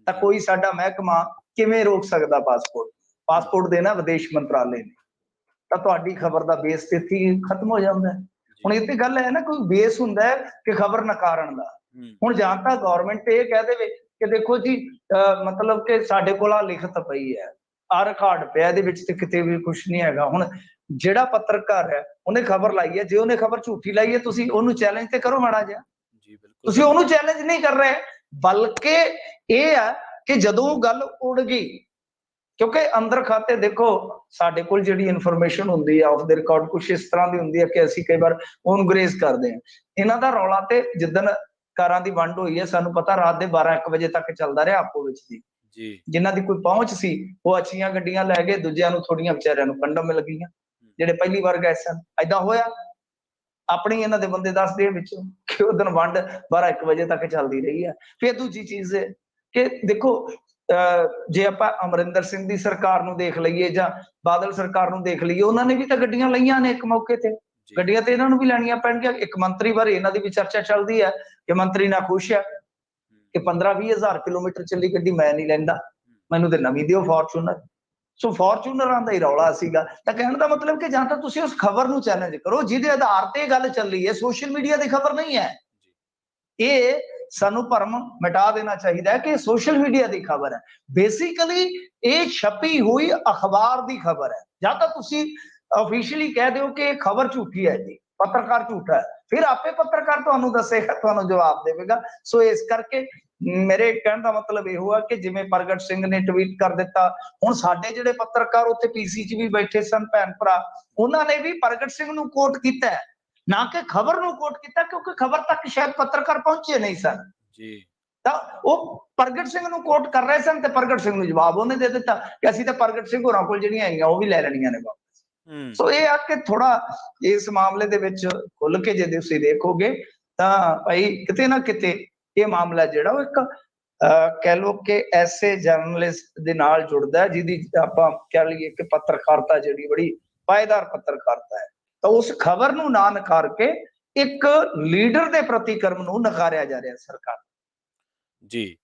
ਤਾਂ ਕੋਈ ਸਾਡਾ ਮਹਿਕਮਾ ਕਿਵੇਂ ਰੋਕ ਸਕਦਾ ਪਾਸਪੋਰਟ ਦੇਣਾ ਵਿਦੇਸ਼ ਮੰਤਰਾਲੇ ਨੇ, ਤਾਂ ਤੁਹਾਡੀ ਖਬਰ ਦਾ ਬੇਸ ਤੇ ਹੀ ਖਤਮ ਹੋ ਜਾਂਦਾ ਹੈ। ਹੁਣ ਇਹ ਤੇ ਗੱਲ ਹੈ ਨਾ, ਕੋਈ ਬੇਸ ਹੁੰਦਾ ਹੈ ਕਿ ਖਬਰ ਨਕਾਰਨ ਦਾ। ਹੁਣ ਜਾਂ ਤਾਂ ਗਵਰਨਮੈਂਟ ਇਹ ਕਹਿ ਦੇਵੇ ਕਿ ਦੇਖੋ ਜੀ ਮਤਲਬ ਕਿ ਸਾਡੇ ਕੋਲ ਆ ਲਿਖਤ ਪਈ ਹੈ, ਆ ਰਿਕਾਰਡ ਪਿਆ, ਇਹਦੇ ਵਿੱਚ ਤੇ ਕਿਤੇ ਵੀ ਕੁਝ ਨਹੀਂ ਹੈਗਾ। ਹੁਣ ਜਿਹੜਾ ਪੱਤਰਕਾਰ ਹੈ ਉਹਨੇ ਖਬਰ ਲਾਈ ਹੈ, ਜੇ ਉਹਨੇ ਖਬਰ ਝੂਠੀ ਲਾਈ ਹੈ ਤੁਸੀਂ ਉਹਨੂੰ ਚੈਲੰਜ ਤੇ ਕਰੋ ਮਾੜਾ ਜਿਹਾ, ਤੁਸੀਂ ਉਹਨੂੰ ਚੈਲੰਜ ਨਹੀਂ ਕਰ ਰਹੇ, ਬਲਕਿ ਇਹ ਹੈ ਕਿ ਜਦੋਂ ਗੱਲ ਉੜ ਗਈ, ਕਿਉਂਕਿ ਅੰਦਰ ਖਾਤੇ ਦੇਖੋ ਸਾਡੇ ਕੋਲ ਜਿਹੜੀ ਇਨਫੋਰਮੇਸ਼ਨ ਹੁੰਦੀ ਹੈ ਆਫ ਦੇ ਰਿਕਾਰਡ ਕੁਛ ਇਸ ਤਰ੍ਹਾਂ ਦੀ ਹੁੰਦੀ ਹੈ ਕਿ ਅਸੀਂ ਕਈ ਵਾਰ ਉਹਨੂੰ ਗਰੇਜ਼ ਕਰਦੇ ਹਾਂ। ਇਹਨਾਂ ਦਾ ਰੌਲਾ ਤੇ ਜਿੱਦਣ ਕਾਰਾਂ ਦੀ ਵੰਡ ਹੋਈ ਹੈ ਸਾਨੂੰ ਪਤਾ ਰਾਤ ਦੇ 12-1 ਵਜੇ ਤੱਕ ਚੱਲਦਾ ਰਿਹਾ ਆਪੋ ਵਿੱਚ ਦੀ, ਜਿਨ੍ਹਾਂ ਦੀ ਕੋਈ ਪਹੁੰਚ ਸੀ ਉਹ ਅੱਛੀਆਂ ਗੱਡੀਆਂ ਲੈ ਗਏ, ਦੂਜਿਆਂ ਨੂੰ ਥੋੜੀਆਂ ਵਿਚਾਰਿਆਂ ਨੂੰ ਕੰਡਮ ਮਿਲ ਗਈਆਂ ਜਿਹੜੇ ਪਹਿਲੀ ਵਾਰ ਗਏ ਸਨ। ਏਦਾਂ ਹੋਇਆ, ਆਪਣੀ ਇਹਨਾਂ ਦੇ ਬੰਦੇ ਦੱਸਦੇ ਵਿੱਚੋਂ ਕਿ ਉਹ ਦਿਨ ਵੰਡ 12-1 ਵਜੇ ਤੱਕ ਚੱਲਦੀ ਰਹੀ ਹੈ। ਫਿਰ ਦੂਜੀ ਚੀਜ਼ ਹੈ ਕਿ ਦੇਖੋ ਜੇ ਆਪਾਂ ਅਮਰਿੰਦਰ ਸਿੰਘ ਦੀ ਸਰਕਾਰ ਨੂੰ ਦੇਖ ਲਈਏ ਜਾਂ ਬਾਦਲ ਸਰਕਾਰ ਨੂੰ ਦੇਖ ਲਈਏ, ਉਹਨਾਂ ਨੇ ਵੀ ਤਾਂ ਗੱਡੀਆਂ ਲਈਆਂ ਨੇ ਇੱਕ ਮੌਕੇ ਤੇ, ਗੱਡੀਆਂ ਤੇ ਇਹਨਾਂ ਨੂੰ ਵੀ ਲੈਣੀਆਂ ਪੈਣਗੀਆਂ। ਇੱਕ ਮੰਤਰੀ ਬਾਰੇ ਇਹਨਾਂ ਦੀ ਵੀ ਚਰਚਾ ਚੱਲਦੀ ਹੈ ਕਿ ਮੰਤਰੀ ਨਾ ਖੁਸ਼ ਹੈ ਕਿ 15-20 ਹਜ਼ਾਰ ਕਿਲੋਮੀਟਰ ਚੱਲੀ ਗੱਡੀ ਮੈਂ ਨਹੀਂ ਲੈਂਦਾ, ਮੈਨੂੰ ਤੇ ਨਵੀਂ ਦਿਓ ਫੋਰਚੂਨਰ। ਸੋ ਫੋਰਚੂਨਰਾਂ ਦਾ ਹੀ ਰੌਲਾ ਸੀਗਾ। ਤਾਂ ਕਹਿਣ ਦਾ ਮਤਲਬ ਕਿ ਜਾਂ ਤਾਂ ਤੁਸੀਂ ਉਸ ਖਬਰ ਨੂੰ ਚੈਲੰਜ ਕਰੋ ਜਿਹਦੇ ਆਧਾਰ ਤੇ ਗੱਲ ਚੱਲੀ ਹੈ, ਸੋਸ਼ਲ ਮੀਡੀਆ ਦੀ ਖਬਰ ਨਹੀਂ ਹੈ ਇਹ, ਸਾਨੂੰ ਭਰਮ ਮਿਟਾ ਦੇਣਾ ਚਾਹੀਦਾ ਹੈ ਕਿ ਸੋਸ਼ਲ ਮੀਡੀਆ ਦੀ ਖਬਰ ਹੈ। ਬੇਸਿਕਲੀ ਇਹ ਛਪੀ ਹੋਈ ਅਖਬਾਰ ਦੀ ਖਬਰ ਹੈ, ਜਾਂ ਤਾਂ ਤੁਸੀਂ ਆਫੀਸ਼ੀਅਲੀ ਕਹਿ ਦਿਓ ਕਿ ਇਹ ਖਬਰ ਝੂਠੀ ਹੈ ਜੀ, ਪੱਤਰਕਾਰ ਝੂਠਾ ਹੈ, ਫਿਰ ਆਪੇ ਪੱਤਰਕਾਰ ਤੁਹਾਨੂੰ ਦੱਸੇਗਾ, ਤੁਹਾਨੂੰ ਜਵਾਬ ਦੇਵੇਗਾ। ਸੋ ਇਸ ਕਰਕੇ ਮੇਰੇ ਕਹਿਣ ਦਾ ਮਤਲਬ ਇਹੋ ਹੈ ਕਿ ਜਿਵੇਂ ਪ੍ਰਗਟ ਸਿੰਘ ਨੇ ਟਵੀਟ ਕਰ ਦਿੱਤਾ, ਹੁਣ ਸਾਡੇ ਜਿਹੜੇ ਪੱਤਰਕਾਰ ਉੱਥੇ ਪੀਸੀ 'ਚ ਵੀ ਬੈਠੇ ਸਨ ਭੈਣ ਭਰਾ, ਉਹਨਾਂ ਨੇ ਵੀ ਪ੍ਰਗਟ ਸਿੰਘ ਨੂੰ ਕੋਟ ਕੀਤਾ ਹੈ, ਨਾ ਕਿ ਖਬਰ ਨੂੰ ਕੋਟ ਕੀਤਾ, ਕਿਉਂਕਿ ਖਬਰ ਤੱਕ ਸ਼ਾਇਦ ਪੱਤਰਕਾਰ ਪਹੁੰਚੇ ਨਹੀਂ ਸਨ ਜੀ। ਤਾਂ ਉਹ ਪ੍ਰਗਟ ਸਿੰਘ ਨੂੰ ਕੋਟ ਕਰ ਰਹੇ ਸਨ ਤੇ ਪ੍ਰਗਟ ਸਿੰਘ ਨੂੰ ਜਵਾਬ ਉਹਨੇ ਦੇ ਦਿੱਤਾ ਕਿ ਅਸੀਂ ਤਾਂ ਪ੍ਰਗਟ ਸਿੰਘ ਹੋਰਾਂ ਕੋਲ ਜਿਹੜੀਆਂ ਹੈਗੀਆਂ ਉਹ ਵੀ ਲੈ ਲੈਣੀਆਂ ਨੇ ਵਾਪਸ। ਸੋ ਇਹ ਆ ਕਿ ਥੋੜਾ ਇਸ ਮਾਮਲੇ ਦੇ ਵਿੱਚ ਖੁੱਲ ਕੇ ਜੇ ਤੁਸੀਂ ਦੇਖੋਗੇ ਤਾਂ ਭਾਈ ਕਿਤੇ ਨਾ ਕਿਤੇ ਇਹ ਮਾਮਲਾ ਜਿਹੜਾ ਉਹ ਇੱਕ ਕਹਿ ਲਓ ਕਿ ਐਸੇ ਜਰਨਲਿਸਟ ਦੇ ਨਾਲ ਜੁੜਦਾ ਜਿਹਦੀ ਆਪਾਂ ਕਹਿ ਲਈਏ ਕਿ ਪੱਤਰਕਾਰਤਾ ਜਿਹੜੀ ਬੜੀ ਪਾਏਦਾਰ ਪੱਤਰਕਾਰਤਾ ਹੈ, ਤਾਂ ਉਸ ਖਬਰ ਨੂੰ ਨਾ ਨਕਾਰ ਕੇ ਇੱਕ ਲੀਡਰ ਦੇ ਪ੍ਰਤੀਕਰਮ ਨੂੰ ਨਕਾਰਿਆ ਜਾ ਰਿਹਾ ਸਰਕਾਰ। ਜੀ,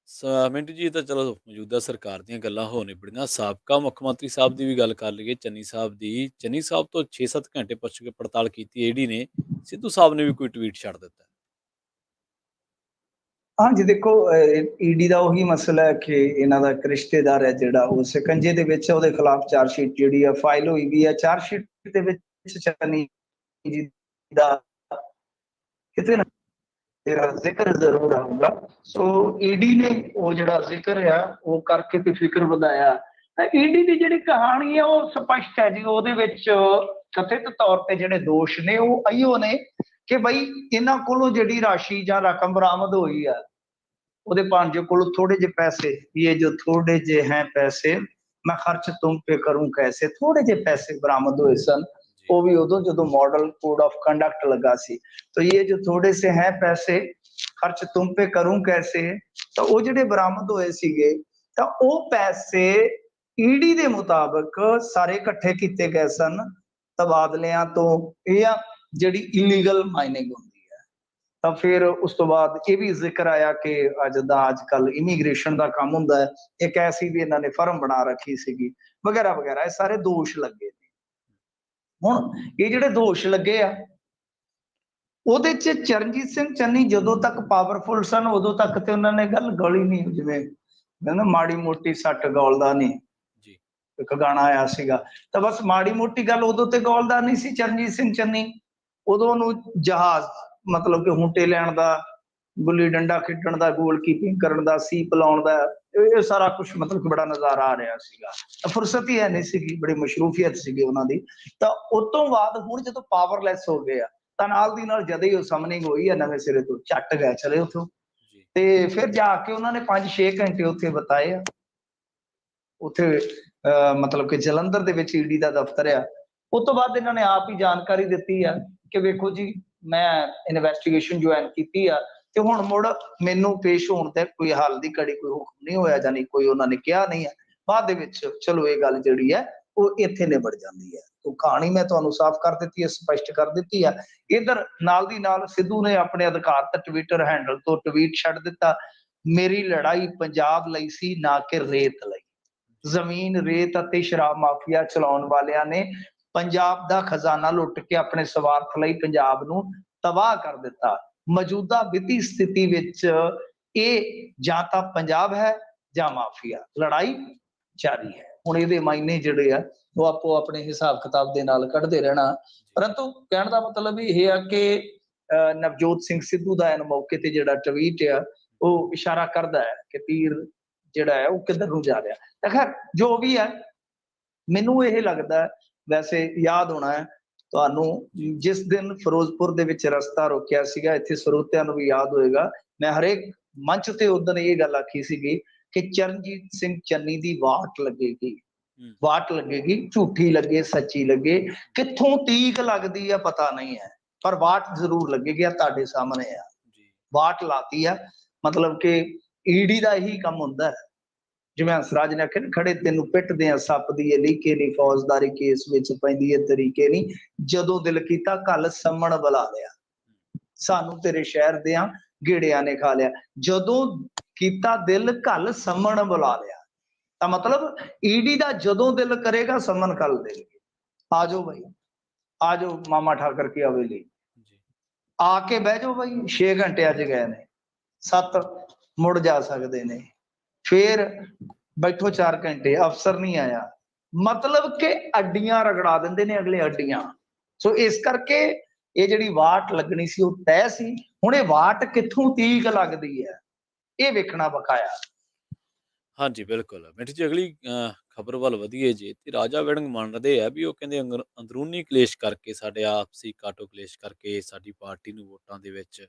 ਮਿੰਟੂ ਜੀ, ਇਹ ਤਾਂ ਚਲੋ ਮੌਜੂਦਾ ਸਰਕਾਰ ਦੀਆਂ ਗੱਲਾਂ ਹੋ ਨਿਬੜੀਆਂ। ਸਾਬਕਾ ਮੁੱਖ ਮੰਤਰੀ ਸਾਹਿਬ ਦੀ ਵੀ ਗੱਲ ਕਰ ਲਈਏ, ਚੰਨੀ ਸਾਹਿਬ ਦੀ। ਚੰਨੀ ਸਾਹਿਬ ਤੋਂ 6-7 ਘੰਟੇ ਪੁੱਛ ਕੇ ਪੜਤਾਲ ਕੀਤੀ ਈਡੀ ਨੇ, ਸਿੱਧੂ ਸਾਹਿਬ ਨੇ ਵੀ ਕੋਈ ਟਵੀਟ ਛੱਡ ਦਿੱਤਾ। ਹਾਂਜੀ ਦੇਖੋ, ਈਡੀ ਦਾ ਉਹੀ ਮਸਲਾ ਹੈ ਕਿ ਇਹਨਾਂ ਦਾ ਇੱਕ ਰਿਸ਼ਤੇਦਾਰ ਹੈ ਜਿਹੜਾ ਉਹ ਸਿਕੰਜੇ ਦੇ ਵਿੱਚ, ਉਹਦੇ ਖਿਲਾਫ ਚਾਰਜਸ਼ੀਟ ਜਿਹੜੀ ਆ ਫਾਈਲ ਹੋਈ ਵੀ ਹੈ। ਚਾਰਜਸ਼ੀਟ ਦੇ ਵਿੱਚ ਚੰਨੀ ਜੀ ਦਾ ਕਿਤੇ ਨਾ ਤੇਰਾ ਜ਼ਿਕਰ ਜ਼ਰੂਰ ਆਊਗਾ। ਸੋ ਈਡੀ ਨੇ ਉਹ ਜਿਹੜਾ ਜ਼ਿਕਰ ਆ ਉਹ ਕਰਕੇ ਤੇ ਫਿਕਰ ਵਧਾਇਆ। ਈਡੀ ਦੀ ਜਿਹੜੀ ਕਹਾਣੀ ਹੈ ਉਹ ਸਪਸ਼ਟ ਹੈ ਜੀ। ਉਹਦੇ ਵਿੱਚ ਕਥਿਤ ਤੌਰ ਤੇ ਜਿਹੜੇ ਦੋਸ਼ ਨੇ ਉਹ ਅਈਓ ਨੇ ਕਿ ਬਈ ਇਹਨਾਂ ਕੋਲੋਂ ਜਿਹੜੀ ਰਾਸ਼ੀ ਜਾਂ ਰਕਮ ਬਰਾਮਦ ਹੋਈ ਆ, ਉਹਦੇ ਭਾਂਜੇ ਕੋਲੋਂ ਥੋੜੇ ਜਿਹੇ ਪੈਸੇ, ਇਹ ਜੋ ਥੋੜੇ ਜਿਹੇ ਹੈ ਪੈਸੇ ਮੈਂ ਖਰਚ ਤੁਮ पे करूं कैसे, ਥੋੜੇ ਜਿਹੇ ਪੈਸੇ ਬਰਾਮਦ ਹੋਏ ਸਨ। ਉਹ ਵੀ ਉਦੋਂ ਜਦੋਂ ਮਾਡਲ ਕੋਡ ਆਫ ਕੰਡਕਟ ਲੱਗਾ ਸੀ। तो ये जो थोड़े से हैं पैसे खर्च तुम पे करूं कैसे, ਤਾਂ ਉਹ ਜਿਹੜੇ ਬਰਾਮਦ ਹੋਏ ਸੀਗੇ ਤਾਂ ਉਹ ਪੈਸੇ ਈਡੀ ਦੇ ਮੁਤਾਬਕ ਸਾਰੇ ਇਕੱਠੇ ਕੀਤੇ ਗਏ ਸਨ ਤਬਾਦਲਿਆਂ ਤੋਂ, ਜਾਂ ਜਿਹੜੀ ਇਲੀਗਲ ਮਾਈਨਿੰਗ ਹੁੰਦੀ ਹੈ। ਤਾਂ ਫਿਰ ਉਸ ਤੋਂ ਬਾਅਦ ਇਹ ਵੀ ਜ਼ਿਕਰ ਆਇਆ ਕਿ ਅੱਜ ਕੱਲ ਇਮੀਗ੍ਰੇਸ਼ਨ ਦਾ ਕੰਮ ਹੁੰਦਾ ਹੈ, ਇੱਕ ਐਸੀ ਵੀ ਇਹਨਾਂ ਨੇ ਫਰਮ ਬਣਾ ਰੱਖੀ ਸੀਗੀ ਵਗੈਰਾ ਵਗੈਰਾ। ਇਹ ਸਾਰੇ ਦੋਸ਼ ਲੱਗੇ ਨੇ। ਹੁਣ ਇਹ ਜਿਹੜੇ ਦੋਸ਼ ਲੱਗੇ ਆ ਉਹਦੇ ਚ ਚਰਨਜੀਤ ਸਿੰਘ ਚੰਨੀ ਜਦੋਂ ਤੱਕ ਪਾਵਰਫੁਲ ਸਨ ਉਦੋਂ ਤੱਕ ਤੇ ਉਹਨਾਂ ਨੇ ਗੱਲ ਗੋਲੀ ਨਹੀਂ, ਜਿਵੇਂ ਕਹਿੰਦਾ ਮਾੜੀ ਮੋਟੀ ਸੱਟ ਗੋਲਦਾ ਨਹੀਂ, ਇੱਕ ਗਾਣਾ ਆਇਆ ਸੀਗਾ। ਤਾਂ ਬਸ ਮਾੜੀ ਮੋਟੀ ਗੱਲ ਉਦੋਂ ਤੇ ਗੋਲਦਾ ਨਹੀਂ ਸੀ ਚਰਨਜੀਤ ਸਿੰਘ ਚੰਨੀ। ਉਦੋਂ ਉਹਨੂੰ ਜਹਾਜ਼ ਮਤਲਬ ਕਿ ਹੁੰਟੇ ਲੈਣ ਦਾ, ਗੁੱਲੀ ਡੰਡਾ ਖੇਡਣ ਦਾ, ਗੋਲਕੀਪਿੰਗ ਕਰਨ ਦਾ, ਸੀਪ ਲਾਉਣ ਦਾ, ਇਹ ਸਾਰਾ ਕੁਝ ਮਤਲਬ ਕਿ ਬੜਾ ਨਜ਼ਾਰਾ ਆ ਰਿਹਾ ਸੀਗਾ। ਫੁਰਸਤ ਹੀ ਹੈ ਨਹੀਂ ਸੀਗੀ, ਬੜੀ ਮਸ਼ਰੂਫੀਅਤ ਸੀਗੀ ਉਹਨਾਂ ਦੀ। ਤਾਂ ਉਸ ਤੋਂ ਬਾਅਦ ਹੁਣ ਜਦੋਂ ਪਾਵਰਲੈਸ ਹੋ ਗਏ ਆ ਤਾਂ ਨਾਲ ਦੀ ਨਾਲ ਜਦ ਹੀ ਉਹ ਸਮਨਿੰਗ ਹੋਈ ਆ ਨਵੇਂ ਸਿਰੇ ਤੋਂ, ਚੱਟ ਗਏ ਚਲੇ ਉੱਥੋਂ। ਤੇ ਫਿਰ ਜਾ ਕੇ ਉਹਨਾਂ ਨੇ 5-6 ਘੰਟੇ ਉੱਥੇ ਬਿਤਾਏ ਆ। ਉੱਥੇ ਮਤਲਬ ਕਿ ਜਲੰਧਰ ਦੇ ਵਿੱਚ ਈਡੀ ਦਾ ਦਫ਼ਤਰ ਆ। ਉਸ ਤੋਂ ਬਾਅਦ ਇਹਨਾਂ ਨੇ ਆਪ ਹੀ ਜਾਣਕਾਰੀ ਦਿੱਤੀ ਆ ਕਿ ਵੇਖੋ ਜੀ ਮੈਂ ਇਨਵੈਸਟੀਗੇਸ਼ਨ ਜੁਆਇਨ ਕੀਤੀ ਆ ਤੇ ਹੁਣ ਮੁੜ ਮੈਨੂੰ ਪੇਸ਼ ਹੋਣ ਤੇ ਕੋਈ ਹਾਲ ਦੀ ਘੜੀ ਕੋਈ ਹੁਕਮ ਨਹੀਂ ਹੋਇਆ, ਜਾਨੀ ਕੋਈ ਉਹਨਾਂ ਨੇ ਕਿਹਾ ਨਹੀਂ ਹੈ। ਬਾਅਦ ਦੇ ਵਿੱਚ ਚਲੋ ਇਹ ਗੱਲ ਜਿਹੜੀ ਹੈ ਉਹ ਇੱਥੇ ਨਿਬੜ ਜਾਂਦੀ ਹੈ। तो कहानी मैं ਤੁਹਾਨੂੰ ਸਾਫ਼ ਕਰ ਦਿੱਤੀ ਹੈ, ਸਪਸ਼ਟ ਕਰ ਦਿੱਤੀ ਹੈ। ਇਧਰ ਨਾਲ ਦੀ ਨਾਲ ਸਿੱਧੂ ਨੇ ਆਪਣੇ ਅਧਿਕਾਰਤ ਟਵਿੱਟਰ ਹੈਂਡਲ ਤੋਂ ਟਵੀਟ ਛੱਡ ਦਿੱਤਾ, ਮੇਰੀ ਲੜਾਈ ਪੰਜਾਬ ਲਈ ਸੀ ਨਾ ਕਿ ਰੇਤ ਲਈ। ਜ਼ਮੀਨ, ਰੇਤ ਅਤੇ ਸ਼ਰਾਬ ਮਾਫੀਆ ਚਲਾਉਣ ਵਾਲਿਆਂ ਨੇ ਪੰਜਾਬ ਦਾ ਖਜ਼ਾਨਾ ਲੁੱਟ ਕੇ ਆਪਣੇ ਸਵਾਰਥ ਲਈ ਪੰਜਾਬ ਨੂੰ ਤਬਾਹ ਕਰ ਦਿੱਤਾ। ਮੌਜੂਦਾ ਵਿੱਤੀ ਸਥਿਤੀ ਵਿੱਚ ਇਹ ਜਾਂ ਤਾਂ ਪੰਜਾਬ ਹੈ ਜਾਂ ਮਾਫੀਆ, ਲੜਾਈ ਜਾਰੀ ਹੈ। ਹੁਣ ਇਹਦੇ ਮਾਇਨੇ ਜਿਹੜੇ ਆ ਉਹ ਆਪੋ ਆਪਣੇ ਹਿਸਾਬ ਕਿਤਾਬ ਦੇ ਨਾਲ ਕੱਢਦੇ ਰਹਿਣਾ। ਪਰੰਤੂ ਕਹਿਣ ਦਾ ਮਤਲਬ ਇਹ ਆ ਕਿ ਨਵਜੋਤ ਸਿੰਘ ਸਿੱਧੂ ਦਾ ਇਹਨਾਂ ਮੌਕੇ ਤੇ ਜਿਹੜਾ ਟਵੀਟ ਆ ਉਹ ਇਸ਼ਾਰਾ ਕਰਦਾ ਹੈ ਕਿ ਤੀਰ ਜਿਹੜਾ ਹੈ ਉਹ ਕਿੱਧਰ ਨੂੰ ਜਾ ਰਿਹਾ। ਤਾਂ ਖੈਰ ਜੋ ਵੀ ਹੈ, ਮੈਨੂੰ ਇਹ ਲੱਗਦਾ, ਵੈਸੇ ਯਾਦ ਹੋਣਾ ਹੈ ਤੁਹਾਨੂੰ, ਜਿਸ ਦਿਨ ਫਿਰੋਜ਼ਪੁਰ ਦੇ ਵਿੱਚ ਰਸਤਾ ਰੋਕਿਆ ਸੀਗਾ, ਇੱਥੇ ਸਰੋਤਿਆਂ ਨੂੰ ਵੀ ਯਾਦ ਹੋਏਗਾ, ਮੈਂ ਹਰੇਕ ਮੰਚ ਤੇ ਉਦੋਂ ਇਹ ਗੱਲ ਆਖੀ ਸੀਗੀ ਕਿ ਚਰਨਜੀਤ ਸਿੰਘ ਚੰਨੀ ਦੀ ਵਾਟ ਲੱਗੇਗੀ। ਵਾਟ ਲੱਗੇਗੀ, ਝੂਠੀ ਲੱਗੇ ਸੱਚੀ ਲੱਗੇ, ਕਿੱਥੋਂ ਤੀਕ ਲੱਗਦੀ ਆ ਪਤਾ ਨਹੀਂ ਹੈ, ਪਰ ਵਾਟ ਜ਼ਰੂਰ ਲੱਗੇਗੀ। ਆ ਤੁਹਾਡੇ ਸਾਹਮਣੇ ਆ ਵਾਟ ਲਾਤੀ ਆ। ਮਤਲਬ ਕਿ ਈਡੀ ਦਾ ਇਹੀ ਕੰਮ ਹੁੰਦਾ ਹੈ। ਜਿਵੇਂ ਹੰਸਰਾਜ ਨੇ ਆਖਿਆ, ਖੜੇ ਤੈਨੂੰ ਪਿੱਟਦੇ ਆ ਸੱਪ ਦੀ ਇਹ ਲੀਕੇ ਨਹੀਂ, ਫੌਜਦਾਰੀ ਕੇਸ ਵਿੱਚ ਪੈਂਦੀ ਹੈ ਤਰੀਕੇ ਨਹੀਂ, ਜਦੋਂ ਦਿਲ ਕੀਤਾ ਕੱਲ ਸੰਮਣ ਬੁਲਾ ਲਿਆ, ਸਾਨੂੰ ਤੇਰੇ ਸ਼ਹਿਰ ਦਿਆਂ ਗੇੜਿਆਂ ਨੇ ਖਾ ਲਿਆ। ਜਦੋਂ ਕੀਤਾ ਦਿਲ ਕੱਲ ਸੰਮਣ ਬੁਲਾ ਲਿਆ, ਤਾਂ ਮਤਲਬ ਈਡੀ ਦਾ ਜਦੋਂ ਦਿਲ ਕਰੇਗਾ ਸੰਮਨ ਕੱਲ ਦੇਣਗੇ। ਆ ਜਾਓ ਭਾਈ, ਆ ਜਾਓ ਮਾਮਾ ਠਾਕਰ ਕੀ ਹਵੇਲੀ, ਆ ਕੇ ਬਹਿ ਜਾਓ ਭਾਈ। 6 ਘੰਟੇ ਅੱਜ ਗਏ ਨੇ, 7 ਮੁੜ ਜਾ ਸਕਦੇ ਨੇ, ਫਿਰ ਬੈਠੋ 4 ਘੰਟੇ, ਅਫਸਰ ਨਹੀਂ ਆਇਆ, ਮਤਲਬ ਕਿ ਅੱਡੀਆਂ ਰਗੜਾ ਦਿੰਦੇ ਨੇ ਅਗਲੇ, ਅੱਡੀਆਂ। ਸੋ ਇਸ ਕਰਕੇ ਇਹ ਜਿਹੜੀ ਵਾਟ ਲੱਗਣੀ ਸੀ ਉਹ ਤੈਅ ਸੀ। ਹੁਣ ਇਹ ਵਾਟ ਕਿੱਥੋਂ ਤੀਕ ਲੱਗਦੀ ਹੈ ਇਹ ਵੇਖਣਾ ਬਕਾਇਆ। ਹਾਂਜੀ ਬਿਲਕੁਲ। ਮਿੰਟੂ ਜੀ, ਅਗਲੀ ਖਬਰ ਵੱਲ ਵਧੀਏ ਜੇ, ਤੇ ਰਾਜਾ ਵੜਿੰਗ ਮੰਨਦੇ ਆ ਵੀ ਉਹ ਕਹਿੰਦੇ ਅੰਦਰੂਨੀ ਕਲੇਸ਼ ਕਰਕੇ, ਸਾਡੇ ਆਪਸੀ ਕਾਟੋ ਕਲੇਸ਼ ਕਰਕੇ ਸਾਡੀ ਪਾਰਟੀ ਨੂੰ ਵੋਟਾਂ ਦੇ ਵਿੱਚ